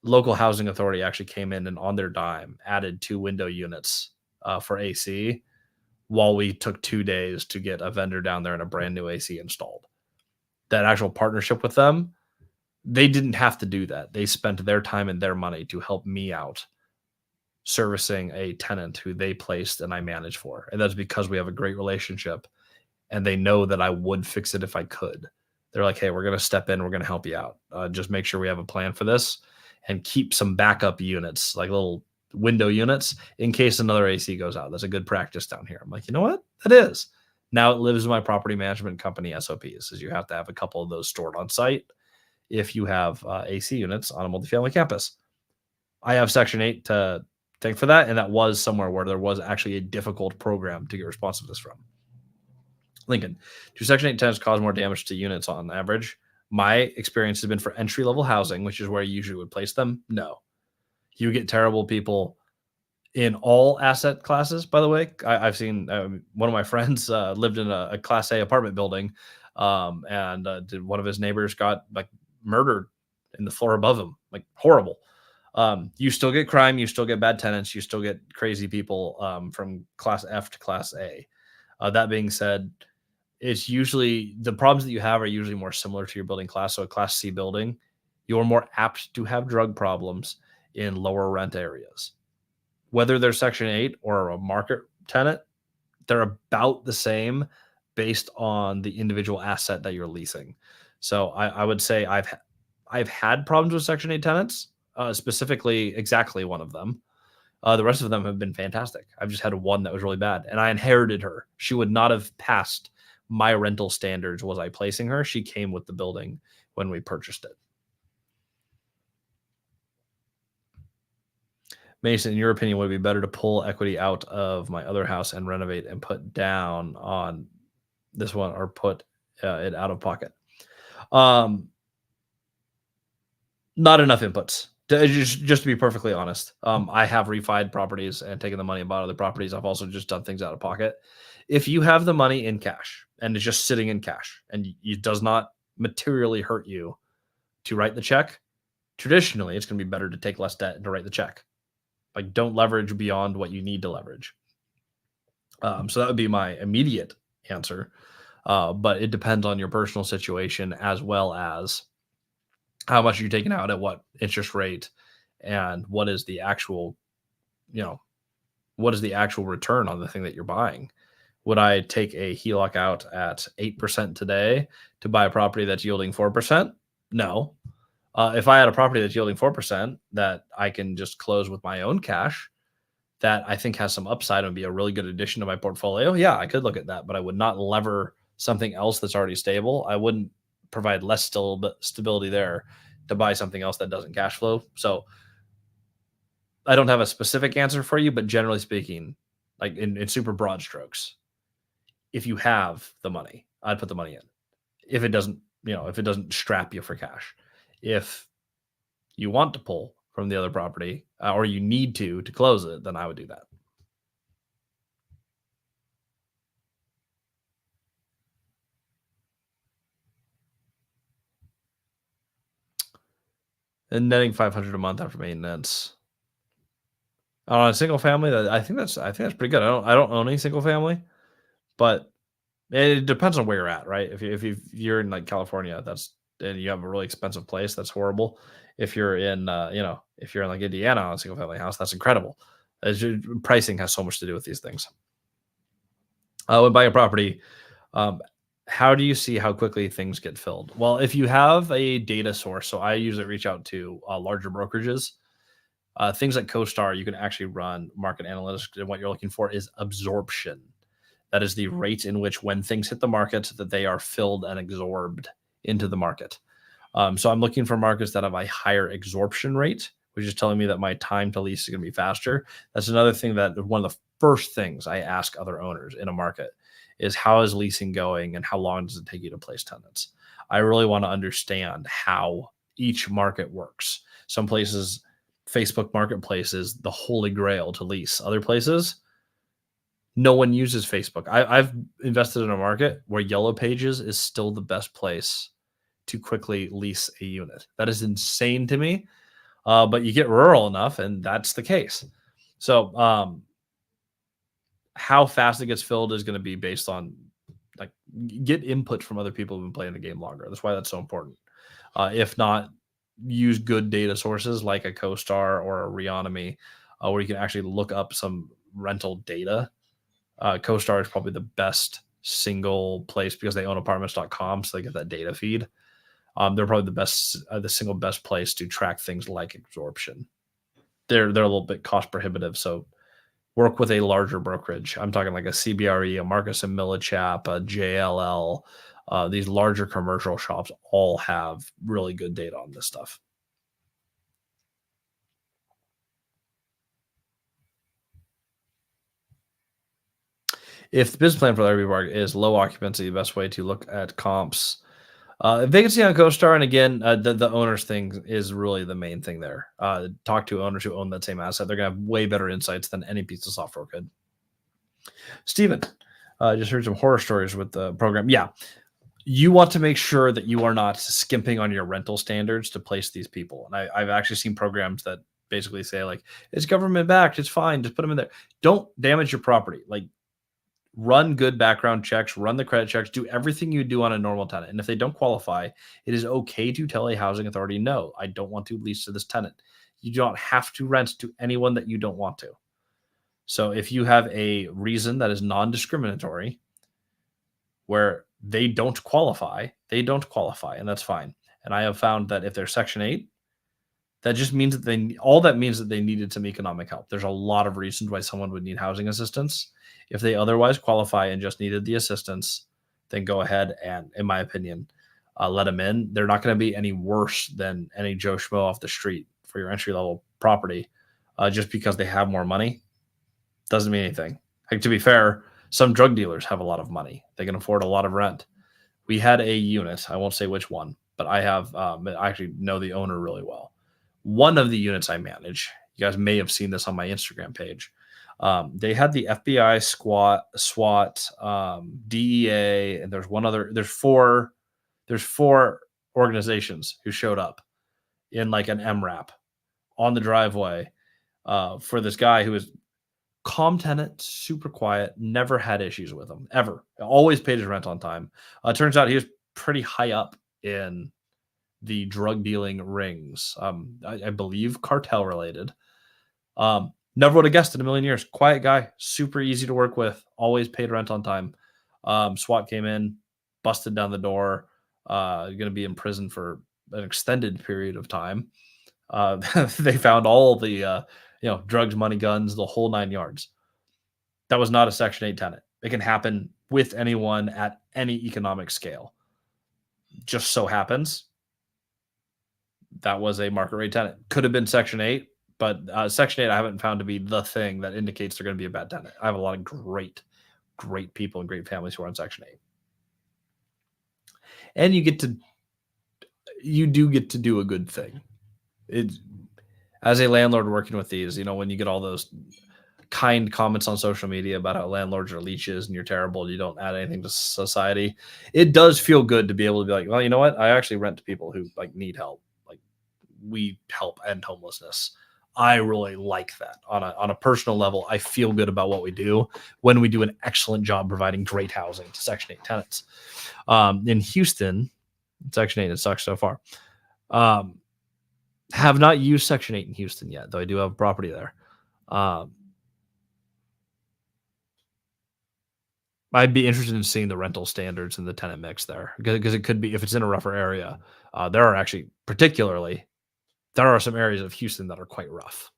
Local housing authority actually came in and, on their dime, added 2 window units for AC, while we took 2 days to get a vendor down there and a brand new AC installed. That actual partnership with them, they didn't have to do that. They spent their time and their money to help me out servicing a tenant who they placed and I managed for. And that's because we have a great relationship and they know that I would fix it if I could. They're like, hey, we're going to step in. We're going to help you out. Just make sure we have a plan for this and keep some backup units, like little window units, in case another AC goes out. That's a good practice down here. I'm like, you know what? That is. Now it lives in my property management company SOPs, is you have to have a couple of those stored on site if you have AC units on a multifamily campus. I have Section 8 to thank for that, and that was somewhere where there was actually a difficult program to get responsiveness from. Lincoln, do Section 8 tenants cause more damage to units on average? My experience has been for entry-level housing, which is where you usually would place them. No. You get terrible people in all asset classes, by the way. I've seen one of my friends lived in a Class A apartment building, and one of his neighbors got like murdered in the floor above him. Like, horrible. You still get crime, you still get bad tenants, you still get crazy people from Class F to Class A. That being said, it's usually the problems that you have are usually more similar to your building class. So a Class C building, you're more apt to have drug problems in lower rent areas. Whether they're Section 8 or a market tenant, they're about the same based on the individual asset that you're leasing. So I would say I've had problems with Section 8 tenants, specifically exactly one of them. The rest of them have been fantastic. I've just had one that was really bad, and I inherited her. She would not have passed my rental standards was I placing her. She came with the building when we purchased it. Mason, in your opinion, would it be better to pull equity out of my other house and renovate and put down on this one, or put it out of pocket? Not enough inputs. Just to be perfectly honest, I have refied properties and taken the money and bought other properties. I've also just done things out of pocket. If you have the money in cash and it's just sitting in cash and it does not materially hurt you to write the check, Traditionally, it's going to be better to take less debt and to write the check. Like, don't leverage beyond what you need to leverage. So that would be my immediate answer. But it depends on your personal situation as well as how much you're taking out at what interest rate and what is the actual, you know, what is the actual return on the thing that you're buying. Would I take a HELOC out at 8% today to buy a property that's yielding 4%? No. If I had a property that's yielding 4% that I can just close with my own cash, that I think has some upside and would be a really good addition to my portfolio, yeah, I could look at that, but I would not lever something else that's already stable. I wouldn't provide less stability there to buy something else that doesn't cash flow. So I don't have a specific answer for you, but generally speaking, like in super broad strokes, if you have the money, I'd put the money in. If it doesn't, if it doesn't strap you for cash, if you want to pull from the other property or you need to close it, then I would do that. And netting 500 a month after maintenance on a single family, that I think that's pretty good. I don't own any single family, but it depends on where you're at, right? If you're in like California, that's and you have a really expensive place, that's horrible. If you're in if you're in like Indiana on a single family house, that's incredible. Pricing has so much to do with these things. When buying a property, um, how do you see how quickly things get filled? Well, if you have a data source, so I usually reach out to larger brokerages. Things like CoStar, you can actually run market analytics, and what you're looking for is absorption. That is the rate in which, when things hit the market, that they are filled and absorbed into the market. So I'm looking for markets that have a higher absorption rate, which is telling me that my time to lease is going to be faster. That's another thing, that one of the first things I ask other owners in a market is, how is leasing going and how long does it take you to place tenants? I really want to understand how each market works. Some places, Facebook Marketplace is the holy grail to lease. Other places, no one uses Facebook. I've invested in a market where Yellow Pages is still the best place to quickly lease a unit. That is insane to me. But you get rural enough, and that's the case. So, how fast it gets filled is going to be based on, like, get input from other people who've been playing the game longer. That's why that's so important. If not, use good data sources like a CoStar or a Reonomy, where you can actually look up some rental data. CoStar is probably the best single place because they own apartments.com, so they get that data feed. They're probably the single best place to track things like absorption. They're a little bit cost prohibitive, so work with a larger brokerage. I'm talking like a CBRE, a Marcus and Millichap, a JLL. These larger commercial shops all have really good data on this stuff. If the business plan for the RV park is low occupancy, the best way to look at comps, vacancy on CoStar, and again, the owners thing is really the main thing there. Talk to owners who own that same asset; they're gonna have way better insights than any piece of software could. Steven, just heard some horror stories with the program. Yeah, you want to make sure that you are not skimping on your rental standards to place these people. And I've actually seen programs that basically say, like, it's government backed, it's fine, just put them in there. Don't damage your property. Like, run good background checks, run the credit checks, do everything you do on a normal tenant. And if they don't qualify, it is okay to tell a housing authority, no, I don't want to lease to this tenant. You don't have to rent to anyone that you don't want to. So if you have a reason that is non-discriminatory where they don't qualify, and that's fine. And I have found that if they're Section 8, that just means that that means that they needed some economic help. There's a lot of reasons why someone would need housing assistance. If they otherwise qualify and just needed the assistance, then go ahead and, in my opinion, let them in. They're not going to be any worse than any Joe Schmo off the street for your entry level property. Just because they have more money doesn't mean anything. Like, to be fair, some drug dealers have a lot of money. They can afford a lot of rent. We had a unit. I won't say which one, but I actually know the owner really well. One of the units I manage, you guys may have seen this on my Instagram page. They had the FBI, SWAT, DEA, and there's four organizations who showed up in like an MRAP on the driveway for this guy who was calm tenant, super quiet, never had issues with him ever. Always paid his rent on time. Turns out he was pretty high up in the drug dealing rings. I believe cartel related. Never would have guessed in a million years. Quiet guy, super easy to work with, always paid rent on time. SWAT came in, busted down the door. Going to be in prison for an extended period of time. They found all the drugs, money, guns, the whole 9 yards. That was not a Section 8 tenant. It can happen with anyone at any economic scale. Just so happens that was a market rate tenant. Could have been Section 8, but Section 8 I haven't found to be the thing that indicates they're going to be a bad tenant. I have a lot of great people and great families who are on Section 8. And you do get to do a good thing. As a landlord working with these, when you get all those kind comments on social media about how landlords are leeches and you're terrible and you don't add anything to society, it does feel good to be able to be like, well, you know what? I actually rent to people who like need help. Like we help end homelessness. I really like that on a personal level. I feel good about what we do when we do an excellent job providing great housing to Section 8 tenants. In Houston, Section 8, it sucks so far. Have not used Section 8 in Houston yet, though I do have a property there. I'd be interested in seeing the rental standards and the tenant mix there because it could be, if it's in a rougher area, there are some areas of Houston that are quite rough.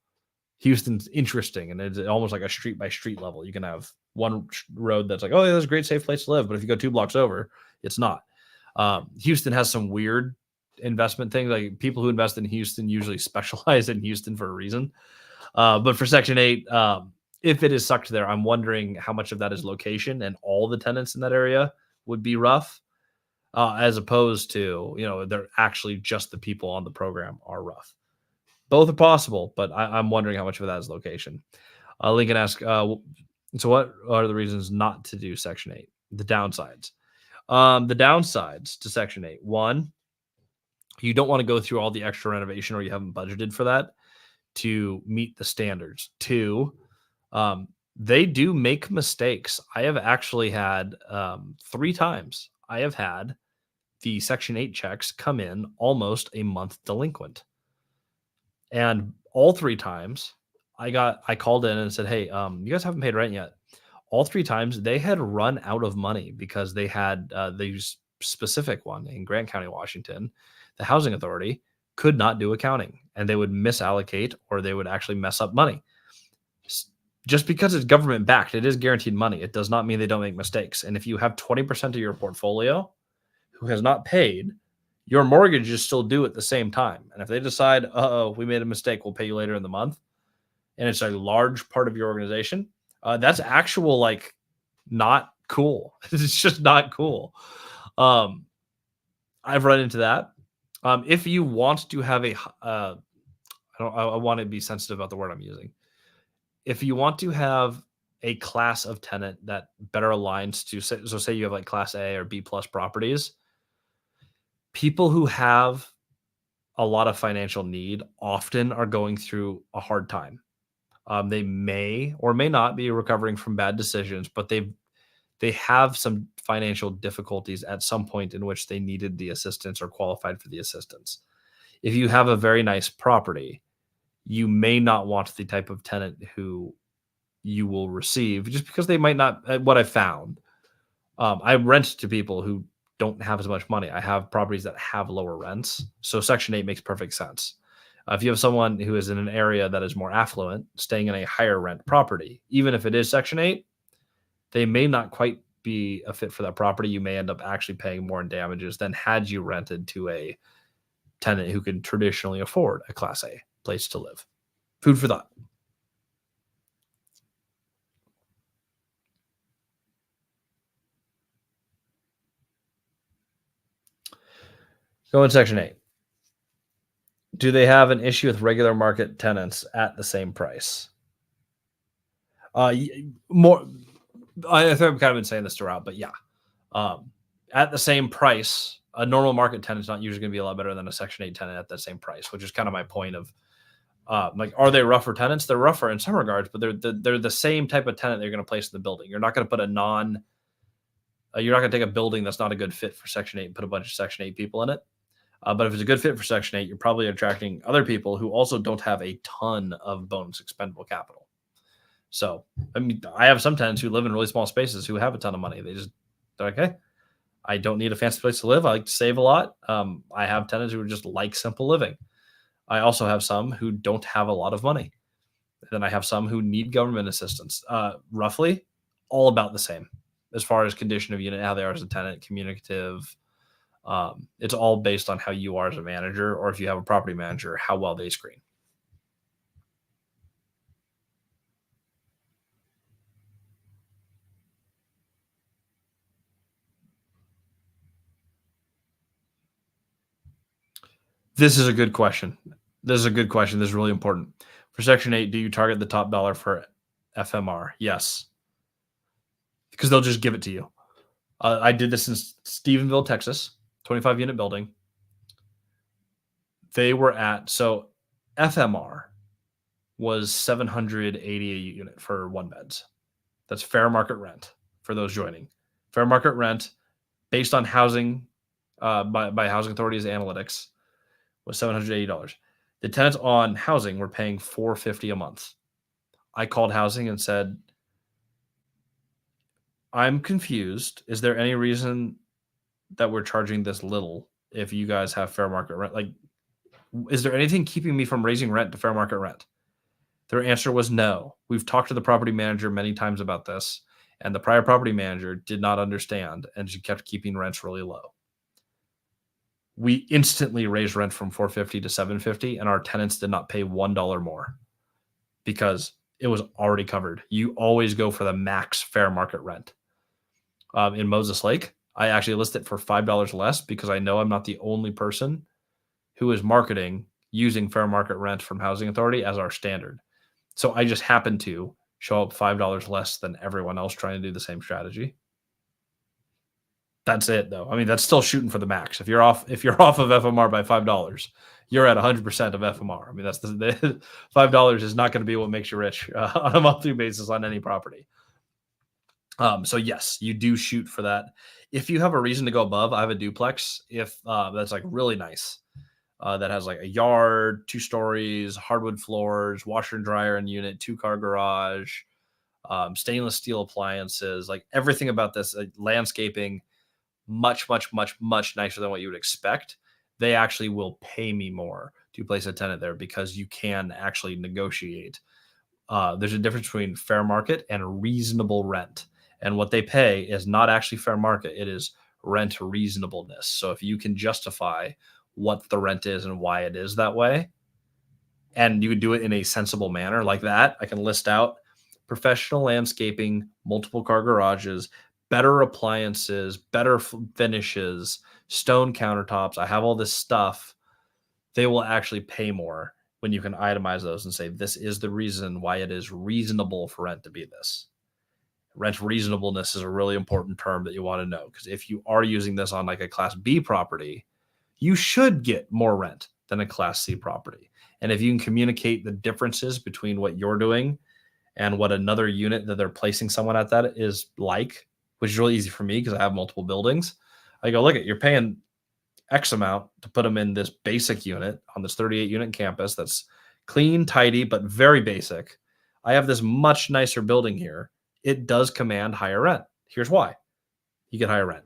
Houston's interesting, and it's almost like a street by street level. You can have one road that's like, oh, yeah, that's a great safe place to live. But if you go 2 blocks over, it's not. Houston has some weird investment things. Like people who invest in Houston usually specialize in Houston for a reason. But for Section 8, if it is sucked there, I'm wondering how much of that is location and all the tenants in that area would be rough, as opposed to, they're actually just the people on the program are rough. Both are possible, but I'm wondering how much of that is location. Lincoln asks, so what are the reasons not to do Section 8? The downsides. The downsides to Section 8. 1, you don't want to go through all the extra renovation or you haven't budgeted for that to meet the standards. 2, they do make mistakes. I have actually had 3 times I have had the Section 8 checks come in almost a month delinquent. And all 3 times I called in and said, hey, you guys haven't paid rent yet. All 3 times they had run out of money because they had the specific one in Grant County, Washington. The housing authority could not do accounting and they would misallocate or they would actually mess up money. Just because it's government backed, it is guaranteed money. It does not mean they don't make mistakes. And if you have 20% of your portfolio who has not paid, your mortgage is still due at the same time. And if they decide, we made a mistake, we'll pay you later in the month, and it's a large part of your organization, that's actual, like, not cool. It's just not cool. I've run into that. If you want to have I want to be sensitive about the word I'm using. If you want to have a class of tenant that better aligns to, say you have like class A or B plus properties, people who have a lot of financial need often are going through a hard time. They may or may not be recovering from bad decisions, but they have some financial difficulties at some point in which they needed the assistance or qualified for the assistance. If you have a very nice property, you may not want the type of tenant who you will receive just because they might not. What I found, I rent to people who don't have as much money. I have properties that have lower rents. So Section 8 makes perfect sense. If you have someone who is in an area that is more affluent, staying in a higher rent property, even if it is Section 8, they may not quite be a fit for that property. You may end up actually paying more in damages than had you rented to a tenant who can traditionally afford a Class A place to live. Food for thought. Go in Section 8. Do they have an issue with regular market tenants at the same price? More. I think I've kind of been saying this throughout, but yeah. At the same price, a normal market tenant's not usually going to be a lot better than a Section 8 tenant at that same price, which is kind of my point of like, are they rougher tenants? They're rougher in some regards, but they're the same type of tenant they're going to place in the building. You're not going to put you're not going to take a building that's not a good fit for Section 8 and put a bunch of Section 8 people in it. But if it's a good fit for Section 8, you're probably attracting other people who also don't have a ton of bonus expendable capital. So, I mean, I have some tenants who live in really small spaces who have a ton of money. They're like, hey, I don't need a fancy place to live. I like to save a lot. I have tenants who just like simple living. I also have some who don't have a lot of money. Then I have some who need government assistance. Roughly all about the same as far as condition of unit, how they are as a tenant, communicative. It's all based on how you are as a manager, or if you have a property manager, how well they screen. This is a good question. This is really important. For Section 8, do you target the top dollar for FMR? Yes. Because they'll just give it to you. I did this in Stephenville, Texas, 25-unit building. They were so FMR was $780 a unit for one beds. That's fair market rent for those joining. Fair market rent based on housing by housing authorities analytics was $780. The tenants on housing were paying $450 a month. I called housing and said, I'm confused. Is there any reason that we're charging this little if you guys have fair market rent? Like, is there anything keeping me from raising rent to fair market rent? Their answer was no. We've talked to the property manager many times about this, and the prior property manager did not understand, and she kept keeping rents really low. We instantly raised rent from $450 to $750, and our tenants did not pay $1 more because it was already covered. You always go for the max fair market rent. In Moses Lake, I actually list it for $5 less because I know I'm not the only person who is marketing using fair market rent from Housing Authority as our standard. So I just happen to show up $5 less than everyone else trying to do the same strategy. That's it, though. I mean, that's still shooting for the max. If you're off of FMR by $5, you're at 100% of FMR. I mean, that's the $5 is not going to be what makes you rich on a monthly basis on any property. So yes, you do shoot for that. If you have a reason to go above, I have a duplex. If that's like really nice, that has like a yard, 2 stories, hardwood floors, washer and dryer in unit, 2-car garage, stainless steel appliances, like everything about this, landscaping, much, much, much, much nicer than what you would expect. They actually will pay me more to place a tenant there because you can actually negotiate. There's a difference between fair market and reasonable rent. And what they pay is not actually fair market. It is rent reasonableness. So if you can justify what the rent is and why it is that way, and you would do it in a sensible manner like that, I can list out professional landscaping, multiple car garages, better appliances, better finishes, stone countertops. I have all this stuff. They will actually pay more when you can itemize those and say, this is the reason why it is reasonable for rent to be this. Rent reasonableness is a really important term that you want to know, because if you are using this on like a Class B property, you should get more rent than a Class C property. And if you can communicate the differences between what you're doing and what another unit that they're placing someone at that is like, which is really easy for me because I have multiple buildings. I go, look, you're paying X amount to put them in this basic unit on this 38-unit campus that's clean, tidy, but very basic. I have this much nicer building here. It does command higher rent. Here's why. You get higher rent.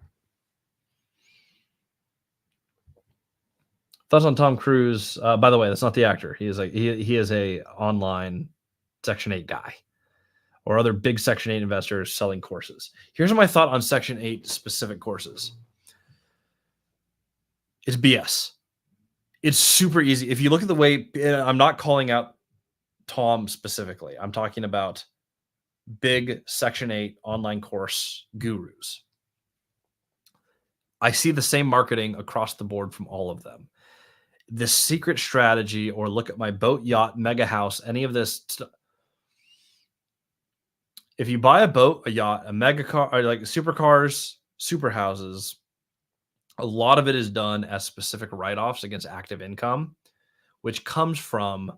Thoughts on Tom Cruise? By the way, that's not the actor. He is a online Section 8 guy, or other big Section 8 investors selling courses. Here's my thought on Section 8 specific courses. It's BS. It's super easy. If you look at the way, I'm not calling out Tom specifically. I'm talking about big Section 8 online course gurus. I see the same marketing across the board from all of them. The secret strategy, or look at my boat, yacht, mega house, any of this stuff. If you buy a boat, a yacht, a mega car, or like supercars, super houses, A lot of it is done as specific write-offs against active income, which comes from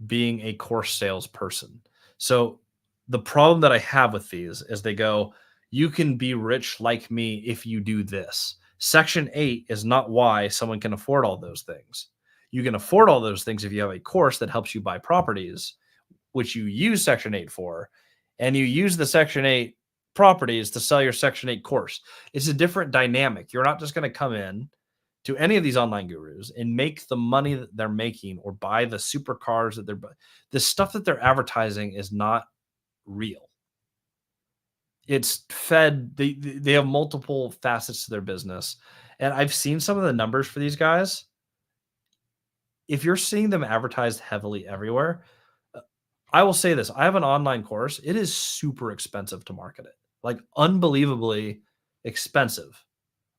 being a course salesperson. So the problem that I have with these is they go, you can be rich like me if you do this. Section 8 is not why someone can afford all those things. You can afford all those things if you have a course that helps you buy properties, which you use Section 8 for, and you use the Section 8 properties to sell your Section 8 course. It's a different dynamic. You're not just going to come in to any of these online gurus and make the money that they're making or buy the supercars that the stuff that they're advertising is not real. It's fed. They have multiple facets to their business. And I've seen some of the numbers for these guys. If you're seeing them advertised heavily everywhere, I will say this. I have an online course. It is super expensive to market it. Like unbelievably expensive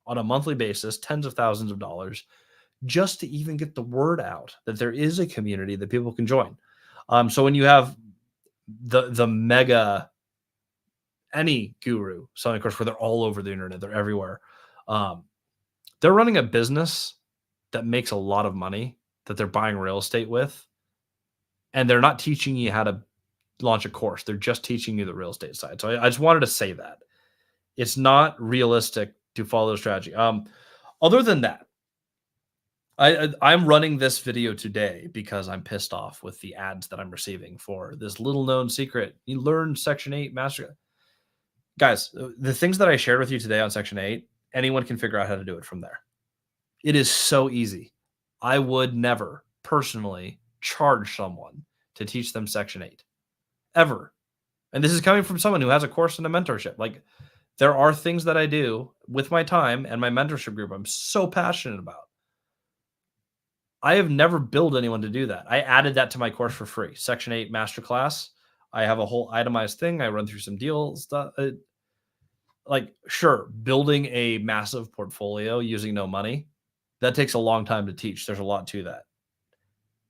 on a monthly basis, tens of thousands of dollars, just to even get the word out that there is a community that people can join. So when you have the mega any guru selling a course where they're all over the internet, they're everywhere. They're running a business that makes a lot of money that they're buying real estate with, and they're not teaching you how to launch a course. They're just teaching you the real estate side. So I just wanted to say that it's not realistic to follow the strategy. Other than that, I'm running this video today because I'm pissed off with the ads that I'm receiving for this little known secret. You learn Section 8 master. Guys, the things that I shared with you today on Section 8, anyone can figure out how to do it from there. It is so easy. I would never personally charge someone to teach them Section 8 ever. And this is coming from someone who has a course and a mentorship. Like there are things that I do with my time and my mentorship group I'm so passionate about. I have never billed anyone to do that. I added that to my course for free. Section 8 masterclass. I have a whole itemized thing. I run through some deals stuff. Like, sure, building a massive portfolio using no money, that takes a long time to teach. There's a lot to that.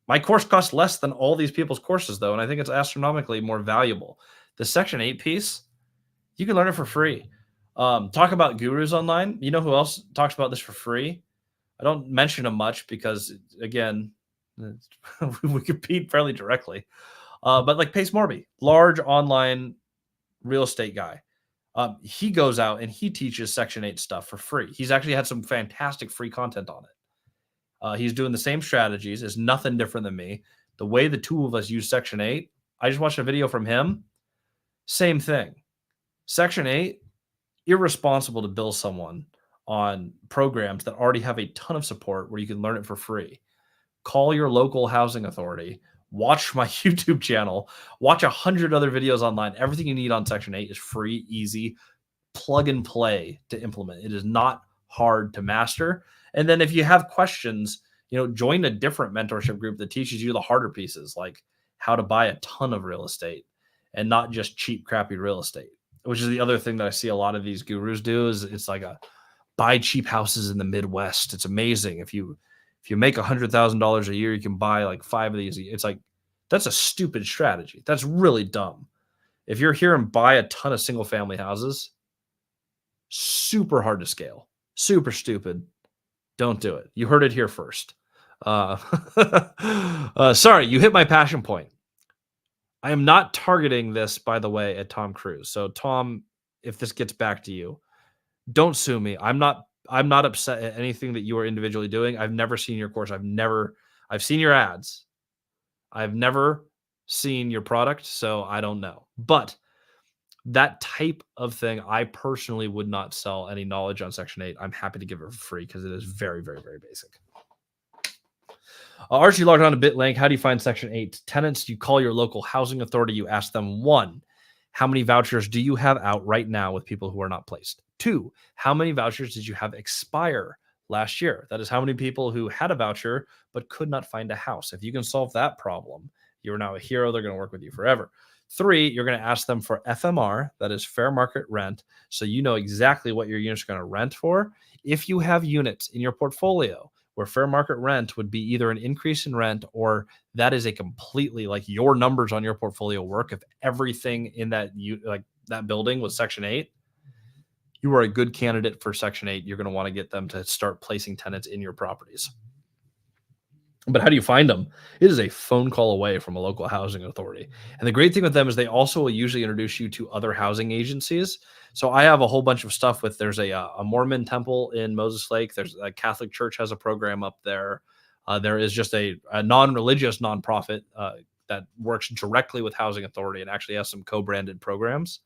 My course costs less than all these people's courses, though, and I think it's astronomically more valuable. The Section 8 piece, you can learn it for free. Talk about gurus online. You know who else talks about this for free? I don't mention them much because, again, we compete fairly directly. But like Pace Morby, large online real estate guy. He goes out and he teaches Section 8 stuff for free. He's actually had some fantastic free content on it. He's doing the same strategies. It's nothing different than me. The way the two of us use Section 8, I just watched a video from him. Same thing. Section 8, irresponsible to bill someone on programs that already have a ton of support where you can learn it for free. Call your local housing authority. Watch my YouTube channel. Watch 100 other videos online. Everything you need on Section 8 is free, easy, plug and play to implement. It is not hard to master. And then if you have questions, join a different mentorship group that teaches you the harder pieces, like how to buy a ton of real estate and not just cheap, crappy real estate, which is the other thing that I see a lot of these gurus do. Is it's like a buy cheap houses in the Midwest. It's amazing. If you make $100,000 a year, you can buy like 5 of these. It's like, that's a stupid strategy. That's really dumb. If you're here and buy a ton of single family houses, super hard to scale, super stupid. Don't do it. You heard it here first. Sorry, you hit my passion point. I am not targeting this, by the way, at Tom Cruise. So Tom, if this gets back to you, don't sue me. I'm not upset at anything that you are individually doing. I've never seen your course. I've seen your ads. I've never seen your product, so I don't know. But that type of thing, I personally would not sell any knowledge on Section 8. I'm happy to give it for free because it is very, very, very basic. Archie logged on to BitLink. How do you find Section 8 tenants? You call your local housing authority. You ask them, 1, how many vouchers do you have out right now with people who are not placed? 2, how many vouchers did you have expire last year? That is how many people who had a voucher but could not find a house. If you can solve that problem, you're now a hero. They're going to work with you forever. 3, you're going to ask them for FMR, that is fair market rent, so you know exactly what your units are going to rent for. If you have units in your portfolio where fair market rent would be either an increase in rent or that is a completely, like, your numbers on your portfolio work, if everything in that building was Section 8, you are a good candidate for Section 8. You're going to want to get them to start placing tenants in your properties. But how do you find them? It is a phone call away from a local housing authority. And the great thing with them is they also will usually introduce you to other housing agencies. So I have a whole bunch of stuff with there's a Mormon temple in Moses Lake. There's a Catholic church has a program up there. There is just a non-religious nonprofit that works directly with housing authority and actually has some co-branded programs.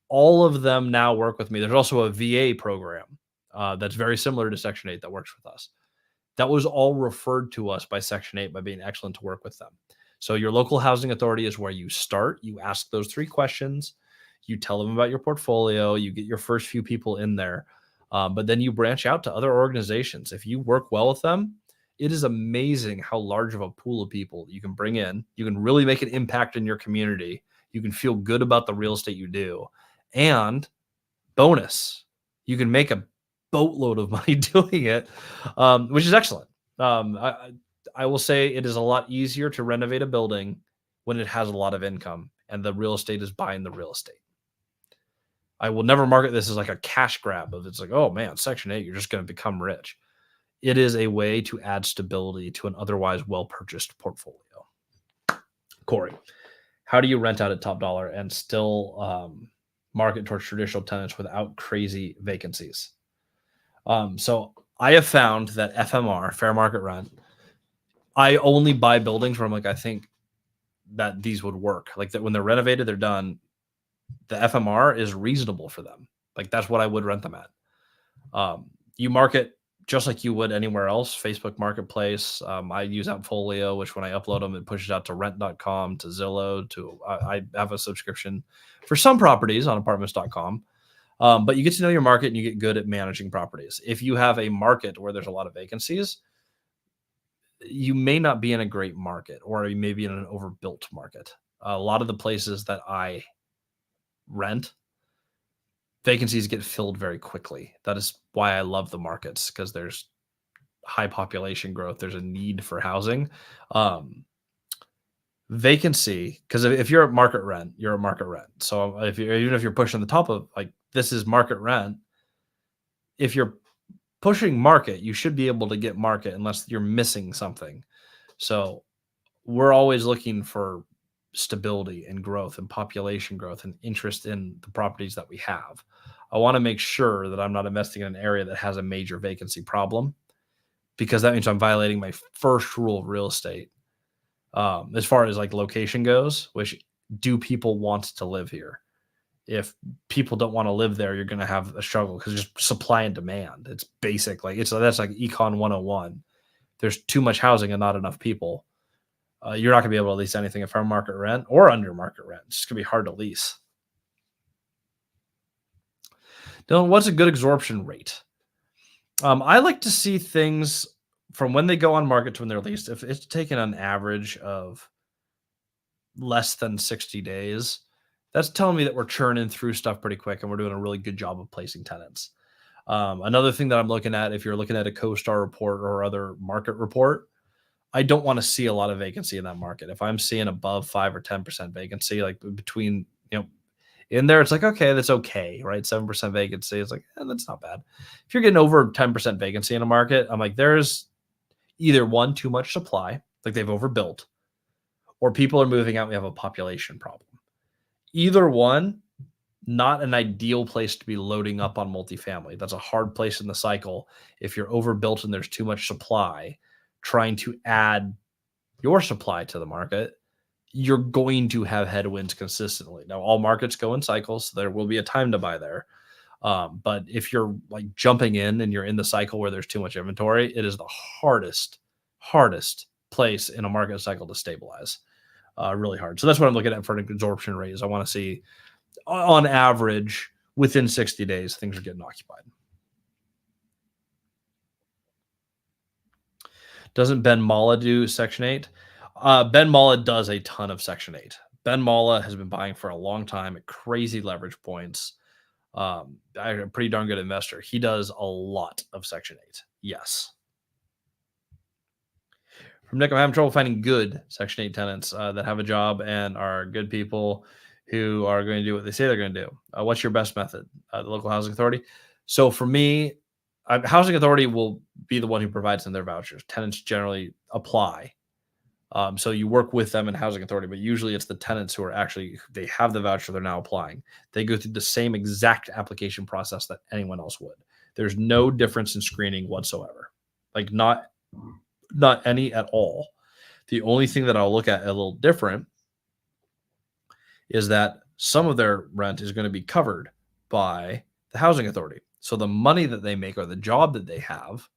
All of them now work with me. There's also a VA program that's very similar to Section 8 that works with us. That was all referred to us by Section 8 by being excellent to work with them. So your local housing authority is where you start. You ask those 3 questions. You tell them about your portfolio. You get your first few people in there. But then you branch out to other organizations. If you work well with them, it is amazing how large of a pool of people you can bring in. You can really make an impact in your community. You can feel good about the real estate you do. And bonus, you can make a boatload of money doing it, which is excellent. I will say it is a lot easier to renovate a building when it has a lot of income and the real estate is buying the real estate. I will never market this as like a cash grab of it's like, oh man, Section 8, you're just going to become rich. It is a way to add stability to an otherwise well-purchased portfolio. Corey, how do you rent out at top dollar and still market towards traditional tenants without crazy vacancies? So I have found that FMR, fair market rent, I only buy buildings where I'm like, I think that these would work. Like that when they're renovated, they're done. The FMR is reasonable for them. Like that's what I would rent them at. You market just like you would anywhere else. Facebook Marketplace. I use Appfolio, which when I upload them, it pushes out to rent.com, to Zillow, I have a subscription for some properties on apartments.com. But you get to know your market and you get good at managing properties. If you have a market where there's a lot of vacancies, you may not be in a great market, or you may be in an overbuilt market. A lot of the places that I rent, vacancies get filled very quickly. That is why I love the markets, because there's high population growth. There's a need for housing. Vacancy, because if you're at market rent, you're at market rent. So even if you're pushing the top of like this is market rent, if you're pushing market, you should be able to get market unless you're missing something. So we're always looking for stability and growth and population growth and interest in the properties that we have. I want to make sure that I'm not investing in an area that has a major vacancy problem, because that means I'm violating my first rule of real estate. As far as like location goes, which do people want to live here? If people don't want to live there, you're going to have a struggle because just supply and demand. It's basic. That's like Econ 101. There's too much housing and not enough people. You're not going to be able to lease anything at fair market rent or under market rent. It's just going to be hard to lease. Dylan, what's a good absorption rate? I like to see things from when they go on market to when they're leased. If it's taken an average of less than 60 days, that's telling me that we're churning through stuff pretty quick and we're doing a really good job of placing tenants. Another thing that I'm looking at, if you're looking at a CoStar report or other market report, I don't want to see a lot of vacancy in that market. If I'm seeing above 5 or 10% vacancy, like between, in there, it's like, okay, that's okay, right? 7% vacancy. It's like, that's not bad. If you're getting over 10% vacancy in a market, I'm like, there's either one, too much supply, like they've overbuilt, or people are moving out. We have a population problem. Either one, not an ideal place to be loading up on multifamily. That's a hard place in the cycle. If you're overbuilt and there's too much supply, trying to add your supply to the market, you're going to have headwinds consistently. Now, all markets go in cycles. So there will be a time to buy there. But if you're like jumping in and you're in the cycle where there's too much inventory, it is the hardest place in a market cycle to stabilize. Really hard. So that's what I'm looking at for an absorption rate. Is I want to see on average within 60 days, things are getting occupied. Doesn't Ben Mala do Section 8? Ben Mala does a ton of Section 8. Ben Mala has been buying for a long time at crazy leverage points. I'm a pretty darn good investor. He does a lot of Section 8. Yes. From Nick, I'm having trouble finding good Section 8 tenants that have a job and are good people who are going to do what they say they're going to do. What's your best method? The local housing authority. So for me, housing authority will be the one who provides them their vouchers. Tenants generally apply. So you work with them in housing authority, but usually it's the tenants who are actually, they have the voucher, they're now applying. They go through the same exact application process that anyone else would. There's no difference in screening whatsoever. Like not any at all. The only thing that I'll look at a little different is that some of their rent is going to be covered by the housing authority. So the money that they make or the job that they have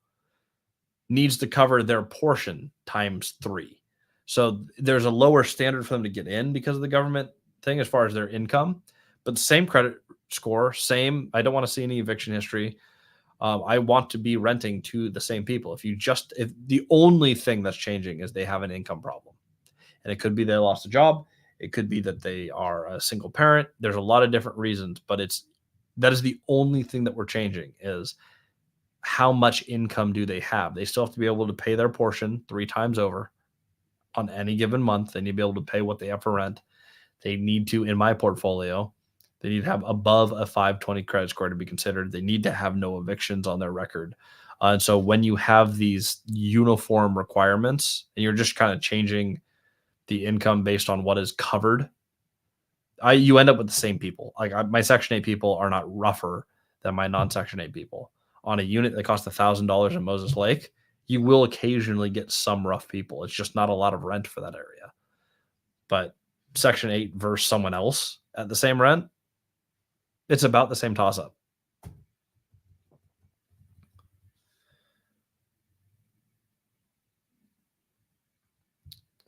needs to cover their portion times 3. So there's a lower standard for them to get in because of the government thing as far as their income, but same credit score, same. I don't want to see any eviction history. I want to be renting to the same people. If the only thing that's changing is they have an income problem, and it could be they lost a job. It could be that they are a single parent. There's a lot of different reasons, but that is the only thing that we're changing is how much income do they have? They still have to be able to pay their portion 3 times over on any given month. They need to be able to pay what they have for rent. They need to, in my portfolio, they need to have above a 520 credit score to be considered. They need to have no evictions on their record. And so when you have these uniform requirements and you're just kind of changing the income based on what is covered, you end up with the same people. Like my Section 8 people are not rougher than my non-Section 8 people. On a unit that costs $1,000 in Moses Lake, you will occasionally get some rough people. It's just not a lot of rent for that area. But Section 8 versus someone else at the same rent, it's about the same toss-up.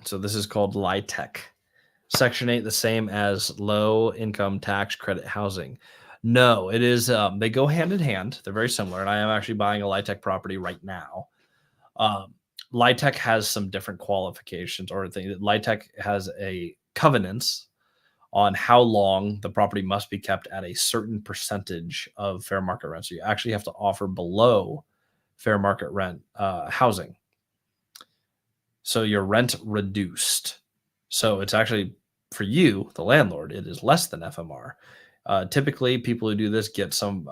So this is called LIHTC. Section 8, the same as low income tax credit housing. No, it is. They go hand in hand. They're very similar. And I am actually buying a LIHTC property right now. LIHTC has some different qualifications or things. LIHTC has a covenants on how long the property must be kept at a certain percentage of fair market rent. So you actually have to offer below fair market rent housing. So your rent reduced. So it's actually, for you, the landlord, it is less than FMR. Typically, people who do this get some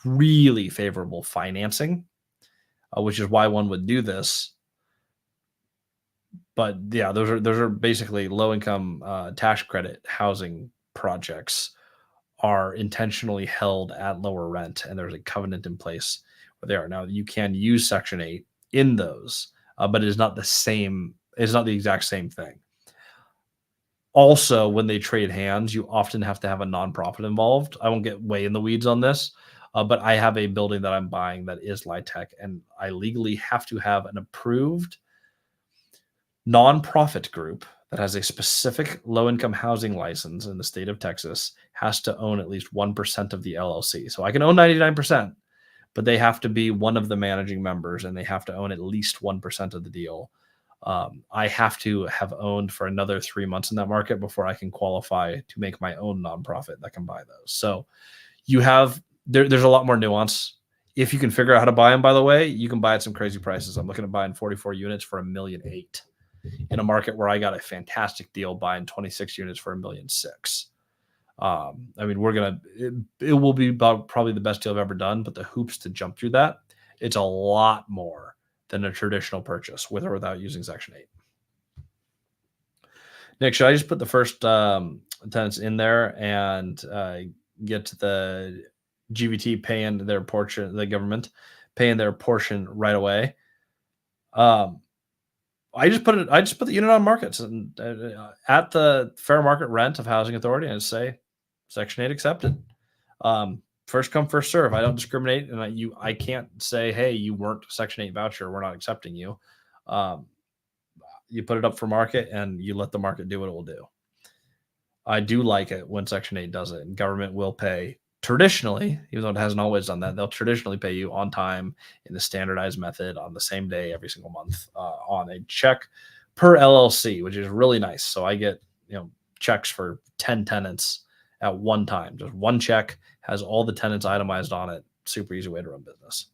really favorable financing, which is why one would do this. But yeah, those are basically low income tax credit housing projects are intentionally held at lower rent, and there's a covenant in place where they are. Now you can use Section 8 in those, but it is not the same. It's not the exact same thing. Also, when they trade hands, you often have to have a nonprofit involved. I won't get way in the weeds on this, but I have a building that I'm buying that is LIHTC, and I legally have to have an approved nonprofit group that has a specific low-income housing license in the state of Texas has to own at least 1% of the LLC. So I can own 99%, but they have to be one of the managing members, and they have to own at least 1% of the deal. I have to have owned for another 3 months in that market before I can qualify to make my own nonprofit that can buy those. So you have, there's a lot more nuance. If you can figure out how to buy them, by the way, you can buy at some crazy prices. I'm looking at buying 44 units for $1.8 million in a market where I got a fantastic deal buying 26 units for $1.6 million. I mean, it will be about probably the best deal I've ever done, but the hoops to jump through that, it's a lot more than a traditional purchase with or without using Section 8. Nick, should I just put the first tenants in there and get to the GVT paying their portion, the government paying their portion right away? I just put the unit on markets and at the fair market rent of housing authority and say Section 8 accepted. First come, first serve. I don't discriminate, and I can't say, hey, you weren't Section 8 voucher, we're not accepting you. You put it up for market, and you let the market do what it will do. I do like it when Section 8 does it, and government will pay traditionally, even though it hasn't always done that. They'll traditionally pay you on time in the standardized method on the same day every single month on a check per LLC, which is really nice. So I get checks for 10 tenants at one time. Just one check has all the tenants itemized on it. Super easy way to run business.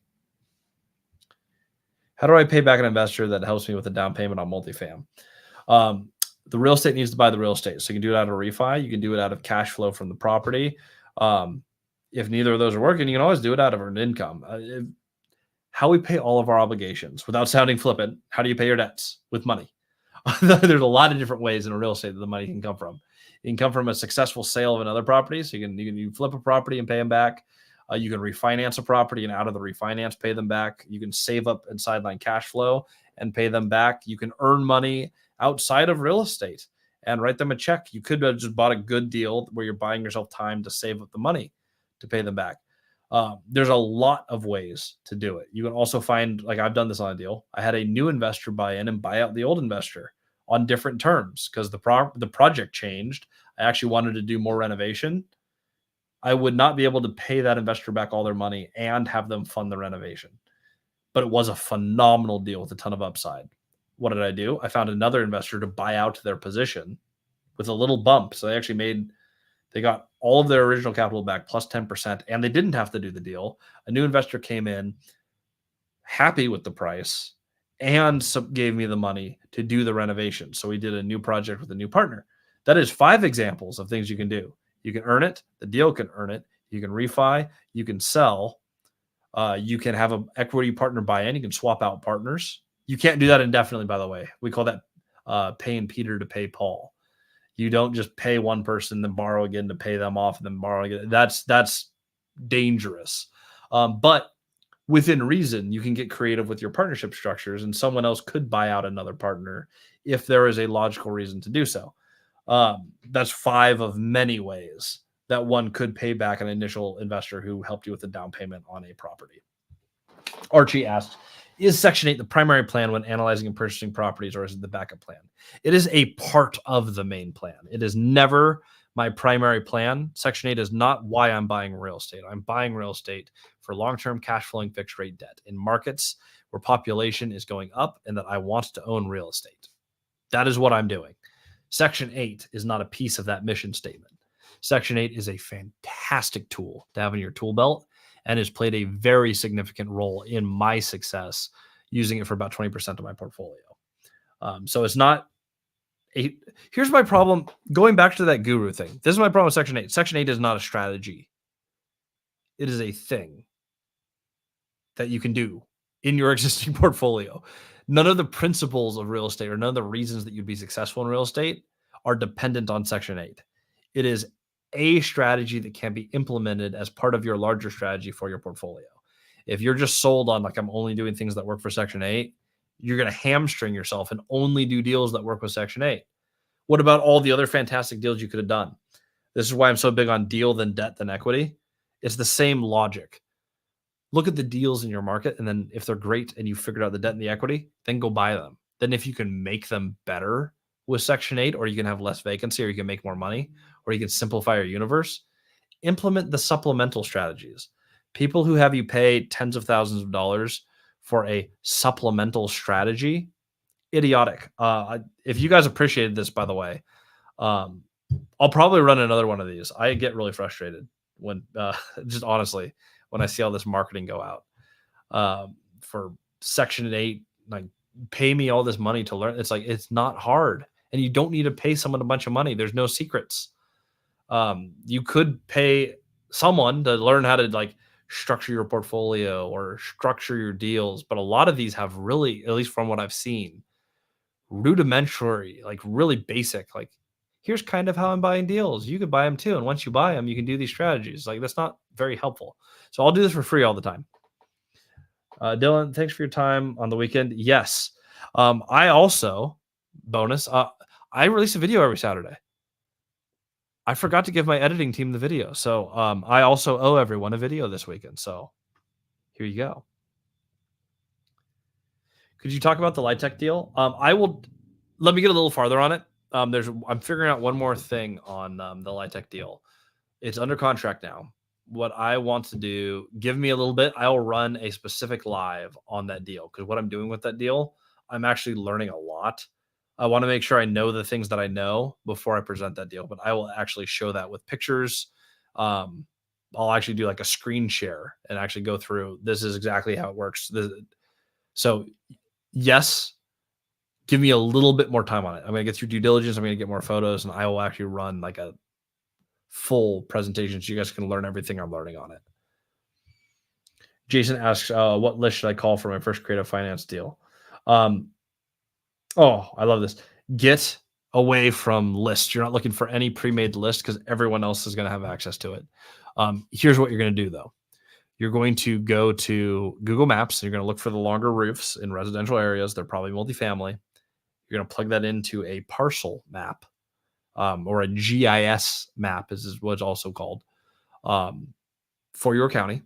How do I pay back an investor that helps me with a down payment on multifam? the real estate needs to buy the real estate. So you can do it out of refi. You can do it out of cash flow from the property. If neither of those are working, you can always do it out of earned income. How we pay all of our obligations without sounding flippant. How do you pay your debts? With money. There's a lot of different ways in real estate that the money can come from. It can come from a successful sale of another property. So you flip a property and pay them back. You can refinance a property and out of the refinance, pay them back. You can save up and sideline cash flow and pay them back. You can earn money outside of real estate and write them a check. You could have just bought a good deal where you're buying yourself time to save up the money to pay them back. There's a lot of ways to do it. You can also find, like I've done this on a deal. I had a new investor buy in and buy out the old investor on different terms because the project changed. I actually wanted to do more renovation. I would not be able to pay that investor back all their money and have them fund the renovation. But it was a phenomenal deal with a ton of upside. What did I do? I found another investor to buy out their position with a little bump. So they got all of their original capital back plus 10%, and they didn't have to do the deal. A new investor came in happy with the price and gave me the money to do the renovation. So we did a new project with a new partner. That is 5 examples of things you can do. You can earn it. The deal can earn it. You can refi. You can sell. You can have an equity partner buy in. You can swap out partners. You can't do that indefinitely, by the way. We call that paying Peter to pay Paul. You don't just pay one person, then borrow again to pay them off, and then borrow again. That's dangerous. But within reason, you can get creative with your partnership structures, and someone else could buy out another partner if there is a logical reason to do so. That's 5 of many ways that one could pay back an initial investor who helped you with the down payment on a property. Archie asked, is Section 8 the primary plan when analyzing and purchasing properties, or is it the backup plan? It is a part of the main plan. It is never my primary plan. Section 8 is not why I'm buying real estate. I'm buying real estate for long-term cash flowing fixed rate debt in markets where population is going up and that I want to own real estate. That is what I'm doing. Section 8 is not a piece of that mission statement. Section 8 is a fantastic tool to have in your tool belt and has played a very significant role in my success using it for about 20% of my portfolio. So it's not here's my problem. Going back to that guru thing, this is my problem with Section 8. Section 8 is not a strategy. It is a thing that you can do in your existing portfolio. None of the principles of real estate or none of the reasons that you'd be successful in real estate are dependent on Section 8. It is a strategy that can be implemented as part of your larger strategy for your portfolio. If you're just sold on, like, I'm only doing things that work for Section 8, you're going to hamstring yourself and only do deals that work with Section 8. What about all the other fantastic deals you could have done? This is why I'm so big on deal, then debt, then equity. It's the same logic. Look at the deals in your market, and then if they're great and you figured out the debt and the equity, then go buy them. Then if you can make them better with Section 8, or you can have less vacancy, or you can make more money, or you can simplify your universe, implement the supplemental strategies. People who have you pay tens of thousands of dollars for a supplemental strategy, idiotic. If you guys appreciated this, by the way, I'll probably run another one of these. I get really frustrated when, just honestly, when I see all this marketing go out for Section 8, like, pay me all this money to learn. It's like, it's not hard. And you don't need to pay someone a bunch of money. There's no secrets. You could pay someone to learn how to, like, structure your portfolio or structure your deals. But a lot of these have really, at least from what I've seen, rudimentary, like really basic, like, here's kind of how I'm buying deals. You could buy them too. And once you buy them, you can do these strategies. Like, that's not very helpful. So I'll do this for free all the time. Dylan, thanks for your time on the weekend. Yes. I also, bonus, I release a video every Saturday. I forgot to give my editing team the video. So I also owe everyone a video this weekend. So here you go. Could you talk about the Lightech deal? Let me get a little farther on it. I'm figuring out one more thing on the Lightech deal. It's under contract now. What I want to do, give me a little bit. I'll run a specific live on that deal, because what I'm doing with that deal, I'm actually learning a lot. I want to make sure I know the things that I know before I present that deal, but I will actually show that with pictures. I'll actually do like a screen share and actually go through, this is exactly how it works. So yes, give me a little bit more time on it. I'm going to get through due diligence. I'm going to get more photos, and I will actually run like a full presentation so you guys can learn everything I'm learning on it. Jason asks, what list should I call for my first creative finance deal? Oh, I love this. Get away from lists. You're not looking for any pre-made list because everyone else is going to have access to it. Here's what you're going to do, though. You're going to go to Google Maps. And you're going to look for the longer roofs in residential areas. They're probably multifamily. You're going to plug that into a parcel map, or a GIS map, is what it's also called, for your county.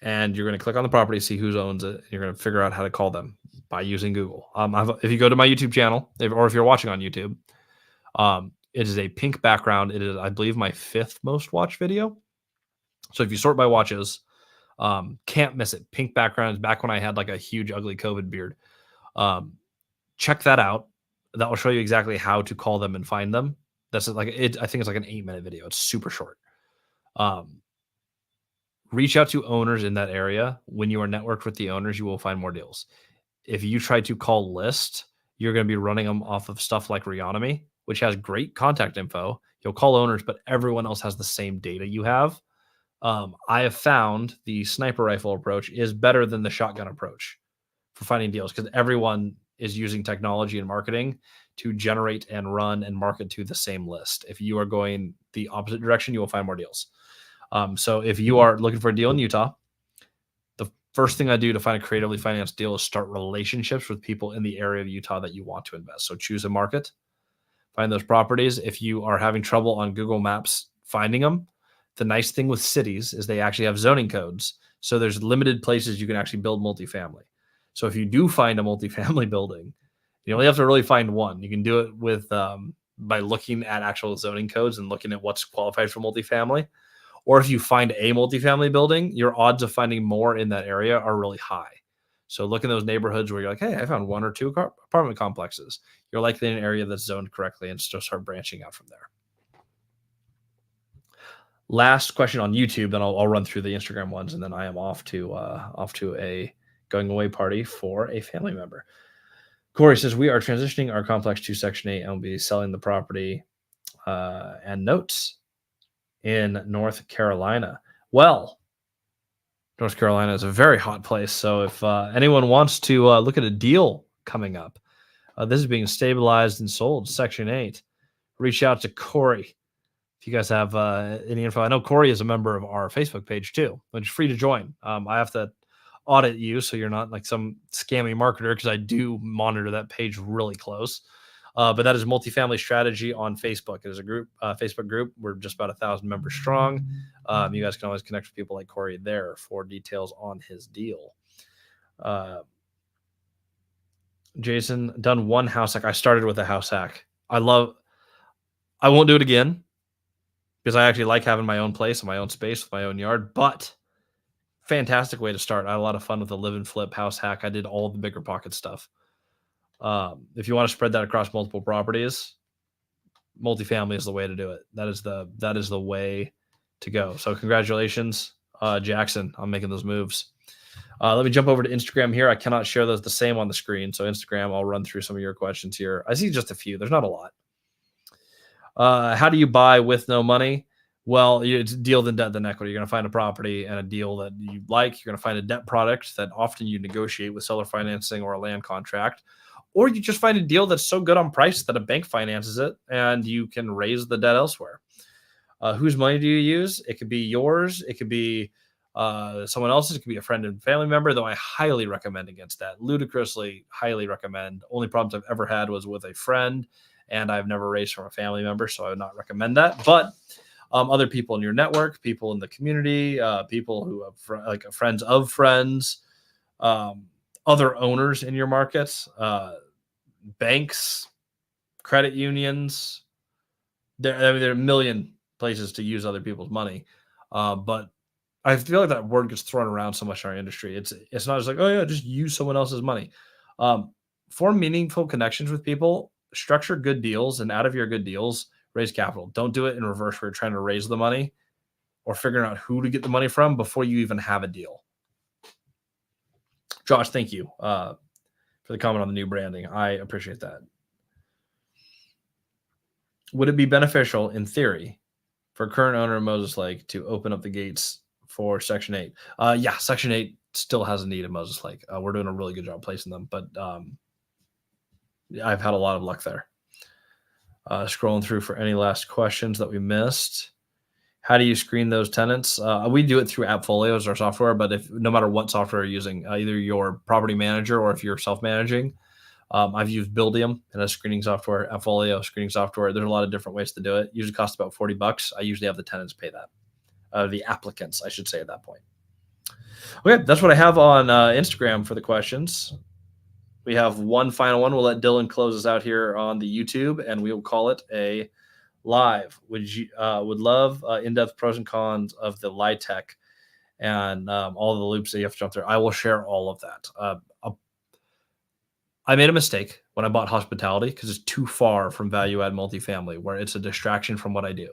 And you're going to click on the property, see who owns it. And you're going to figure out how to call them by using Google. If you go to my YouTube channel, or if you're watching on YouTube, it is a pink background. It is, I believe, my 5th most watched video. So if you sort by watches, can't miss it. Pink background is back when I had like a huge, ugly COVID beard. Check that out. That will show you exactly how to call them and find them. That's like it. I think it's like an 8-minute video. It's super short. Reach out to owners in that area. When you are networked with the owners, you will find more deals. If you try to call list, you're going to be running them off of stuff like Reonomy, which has great contact info. You'll call owners, but everyone else has the same data you have. I have found the sniper rifle approach is better than the shotgun approach for finding deals because everyone is using technology and marketing to generate and run and market to the same list. If you are going the opposite direction, you will find more deals. So if you are looking for a deal in Utah, the first thing I do to find a creatively financed deal is start relationships with people in the area of Utah that you want to invest. So choose a market, find those properties. If you are having trouble on Google Maps finding them, the nice thing with cities is they actually have zoning codes. So there's limited places you can actually build multifamily. So if you do find a multifamily building, you only have to really find one. You can do it with by looking at actual zoning codes and looking at what's qualified for multifamily. Or if you find a multifamily building, your odds of finding more in that area are really high. So look in those neighborhoods where you're like, hey, I found 1 or 2 apartment complexes. You're likely in an area that's zoned correctly and just start branching out from there. Last question on YouTube, then I'll run through the Instagram ones, and then I am off to a going away party for a family member. Corey says, we are transitioning our complex to Section 8 and will be selling the property and notes in North Carolina. Well, North Carolina is a very hot place. So if anyone wants to look at a deal coming up, this is being stabilized and sold, Section 8. Reach out to Corey if you guys have any info. I know Corey is a member of our Facebook page too, which is free to join. I have to audit you so you're not like some scammy marketer because I do monitor that page really close. But that is Multifamily Strategy on Facebook. It is a group, Facebook group. We're just about 1,000 members strong. You guys can always connect with people like Corey there for details on his deal. Jason, done one house hack. I started with a house hack. I won't do it again because I actually like having my own place and my own space with my own yard, but fantastic way to start. I had a lot of fun with the live and flip house hack. I did all the bigger pocket stuff. If you want to spread that across multiple properties, multifamily is the way to do it. That is the way to go. So congratulations, Jackson, on making those moves. Let me jump over to Instagram here. I cannot share those the same on the screen. So Instagram, I'll run through some of your questions here. I see just a few. There's not a lot. How do you buy with no money? Well, it's deal than debt than equity. You're going to find a property and a deal that you like. You're going to find a debt product that often you negotiate with seller financing or a land contract. Or you just find a deal that's so good on price that a bank finances it and you can raise the debt elsewhere. Whose money do you use? It could be yours. It could be someone else's. It could be a friend and family member, though I highly recommend against that. Ludicrously highly recommend. Only problems I've ever had was with a friend, and I've never raised from a family member, so I would not recommend that. But other people in your network, people in the community, people who have friends of friends, other owners in your markets, banks, credit unions. There are a million places to use other people's money. But I feel like that word gets thrown around so much in our industry. It's not just like, oh yeah, just use someone else's money. Form meaningful connections with people, structure good deals, and out of your good deals, raise capital. Don't do it in reverse where you're trying to raise the money or figuring out who to get the money from before you even have a deal. Josh, thank you for the comment on the new branding. I appreciate that. Would it be beneficial, in theory, for current owner of Moses Lake to open up the gates for Section 8? Yeah, Section 8 still has a need in Moses Lake. We're doing a really good job placing them, but I've had a lot of luck there. Scrolling through for any last questions that we missed. How do you screen those tenants? We do it through AppFolio as our software, but if no matter what software you're using, either your property manager or if you're self-managing, I've used Buildium and a screening software, AppFolio screening software. There's a lot of different ways to do it. Usually costs about $40. I usually have the tenants pay that. The applicants, I should say at that point. Okay, that's what I have on Instagram for the questions. We have one final one. We'll let Dylan close us out here on the YouTube, and we will call it a live. Would love in-depth pros and cons of the LIHTC and all the loops that you have to jump through. I will share all of that. I made a mistake when I bought hospitality because it's too far from value-add multifamily, where it's a distraction from what I do.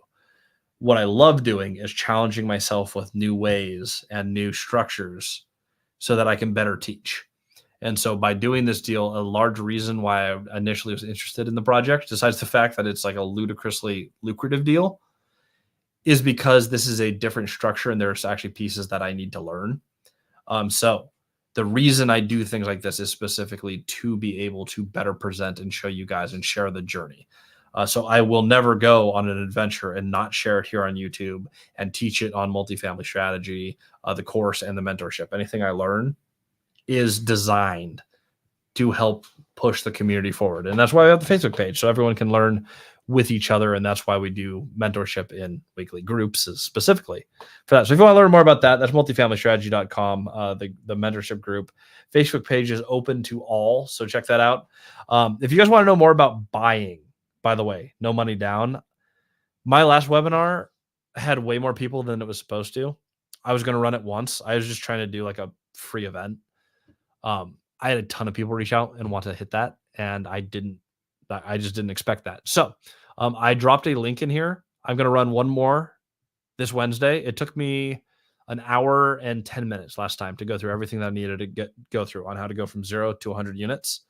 What I love doing is challenging myself with new ways and new structures so that I can better teach. And so by doing this deal, a large reason why I initially was interested in the project, besides the fact that it's like a ludicrously lucrative deal, is because this is a different structure and there's actually pieces that I need to learn. So the reason I do things like this is specifically to be able to better present and show you guys and share the journey. So I will never go on an adventure and not share it here on YouTube and teach it on multifamily strategy, the course and the mentorship. Anything I learn is designed to help push the community forward. And that's why we have the Facebook page, so everyone can learn with each other. And that's why we do mentorship in weekly groups specifically for that. So if you want to learn more about that, that's multifamilystrategy.com, the mentorship group. Facebook page is open to all, so check that out. If you guys want to know more about buying, by the way, no money down, my last webinar had way more people than it was supposed to. I was going to run it once. I was just trying to do like a free event. I had a ton of people reach out and want to hit that, and I just didn't expect that. So I dropped a link in here. I'm going to run one more this Wednesday. It took me an hour and 10 minutes last time to go through everything that I needed to go through on how to go from 0 to 100 units.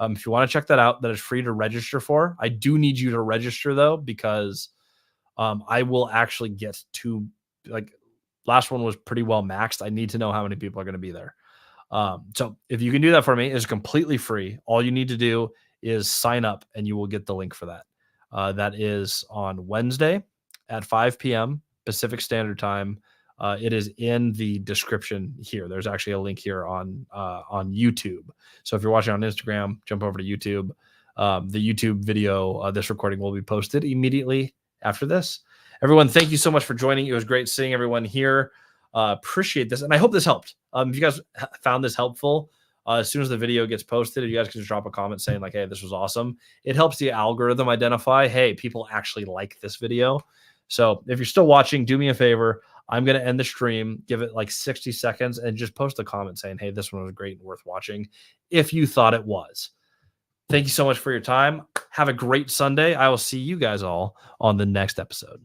If you want to check that out, that is free to register for. I do need you to register though, because I will actually get to, like, last one was pretty well maxed. I need to know how many people are going to be there. So if you can do that for me, it's completely free. All you need to do is sign up and you will get the link for that. That is on Wednesday at 5 p.m. Pacific Standard Time. It is in the description here. There's actually a link here on YouTube. So if you're watching on Instagram, jump over to YouTube. The YouTube video, this recording will be posted immediately after this. Everyone, thank you so much for joining. It was great seeing everyone here. Appreciate this. And I hope this helped. If you guys found this helpful, as soon as the video gets posted, you guys can just drop a comment saying like, hey, this was awesome. It helps the algorithm identify, hey, people actually like this video. So if you're still watching, do me a favor. I'm going to end the stream, give it like 60 seconds, and just post a comment saying, hey, this one was great and worth watching, if you thought it was. Thank you so much for your time. Have a great Sunday. I will see you guys all on the next episode.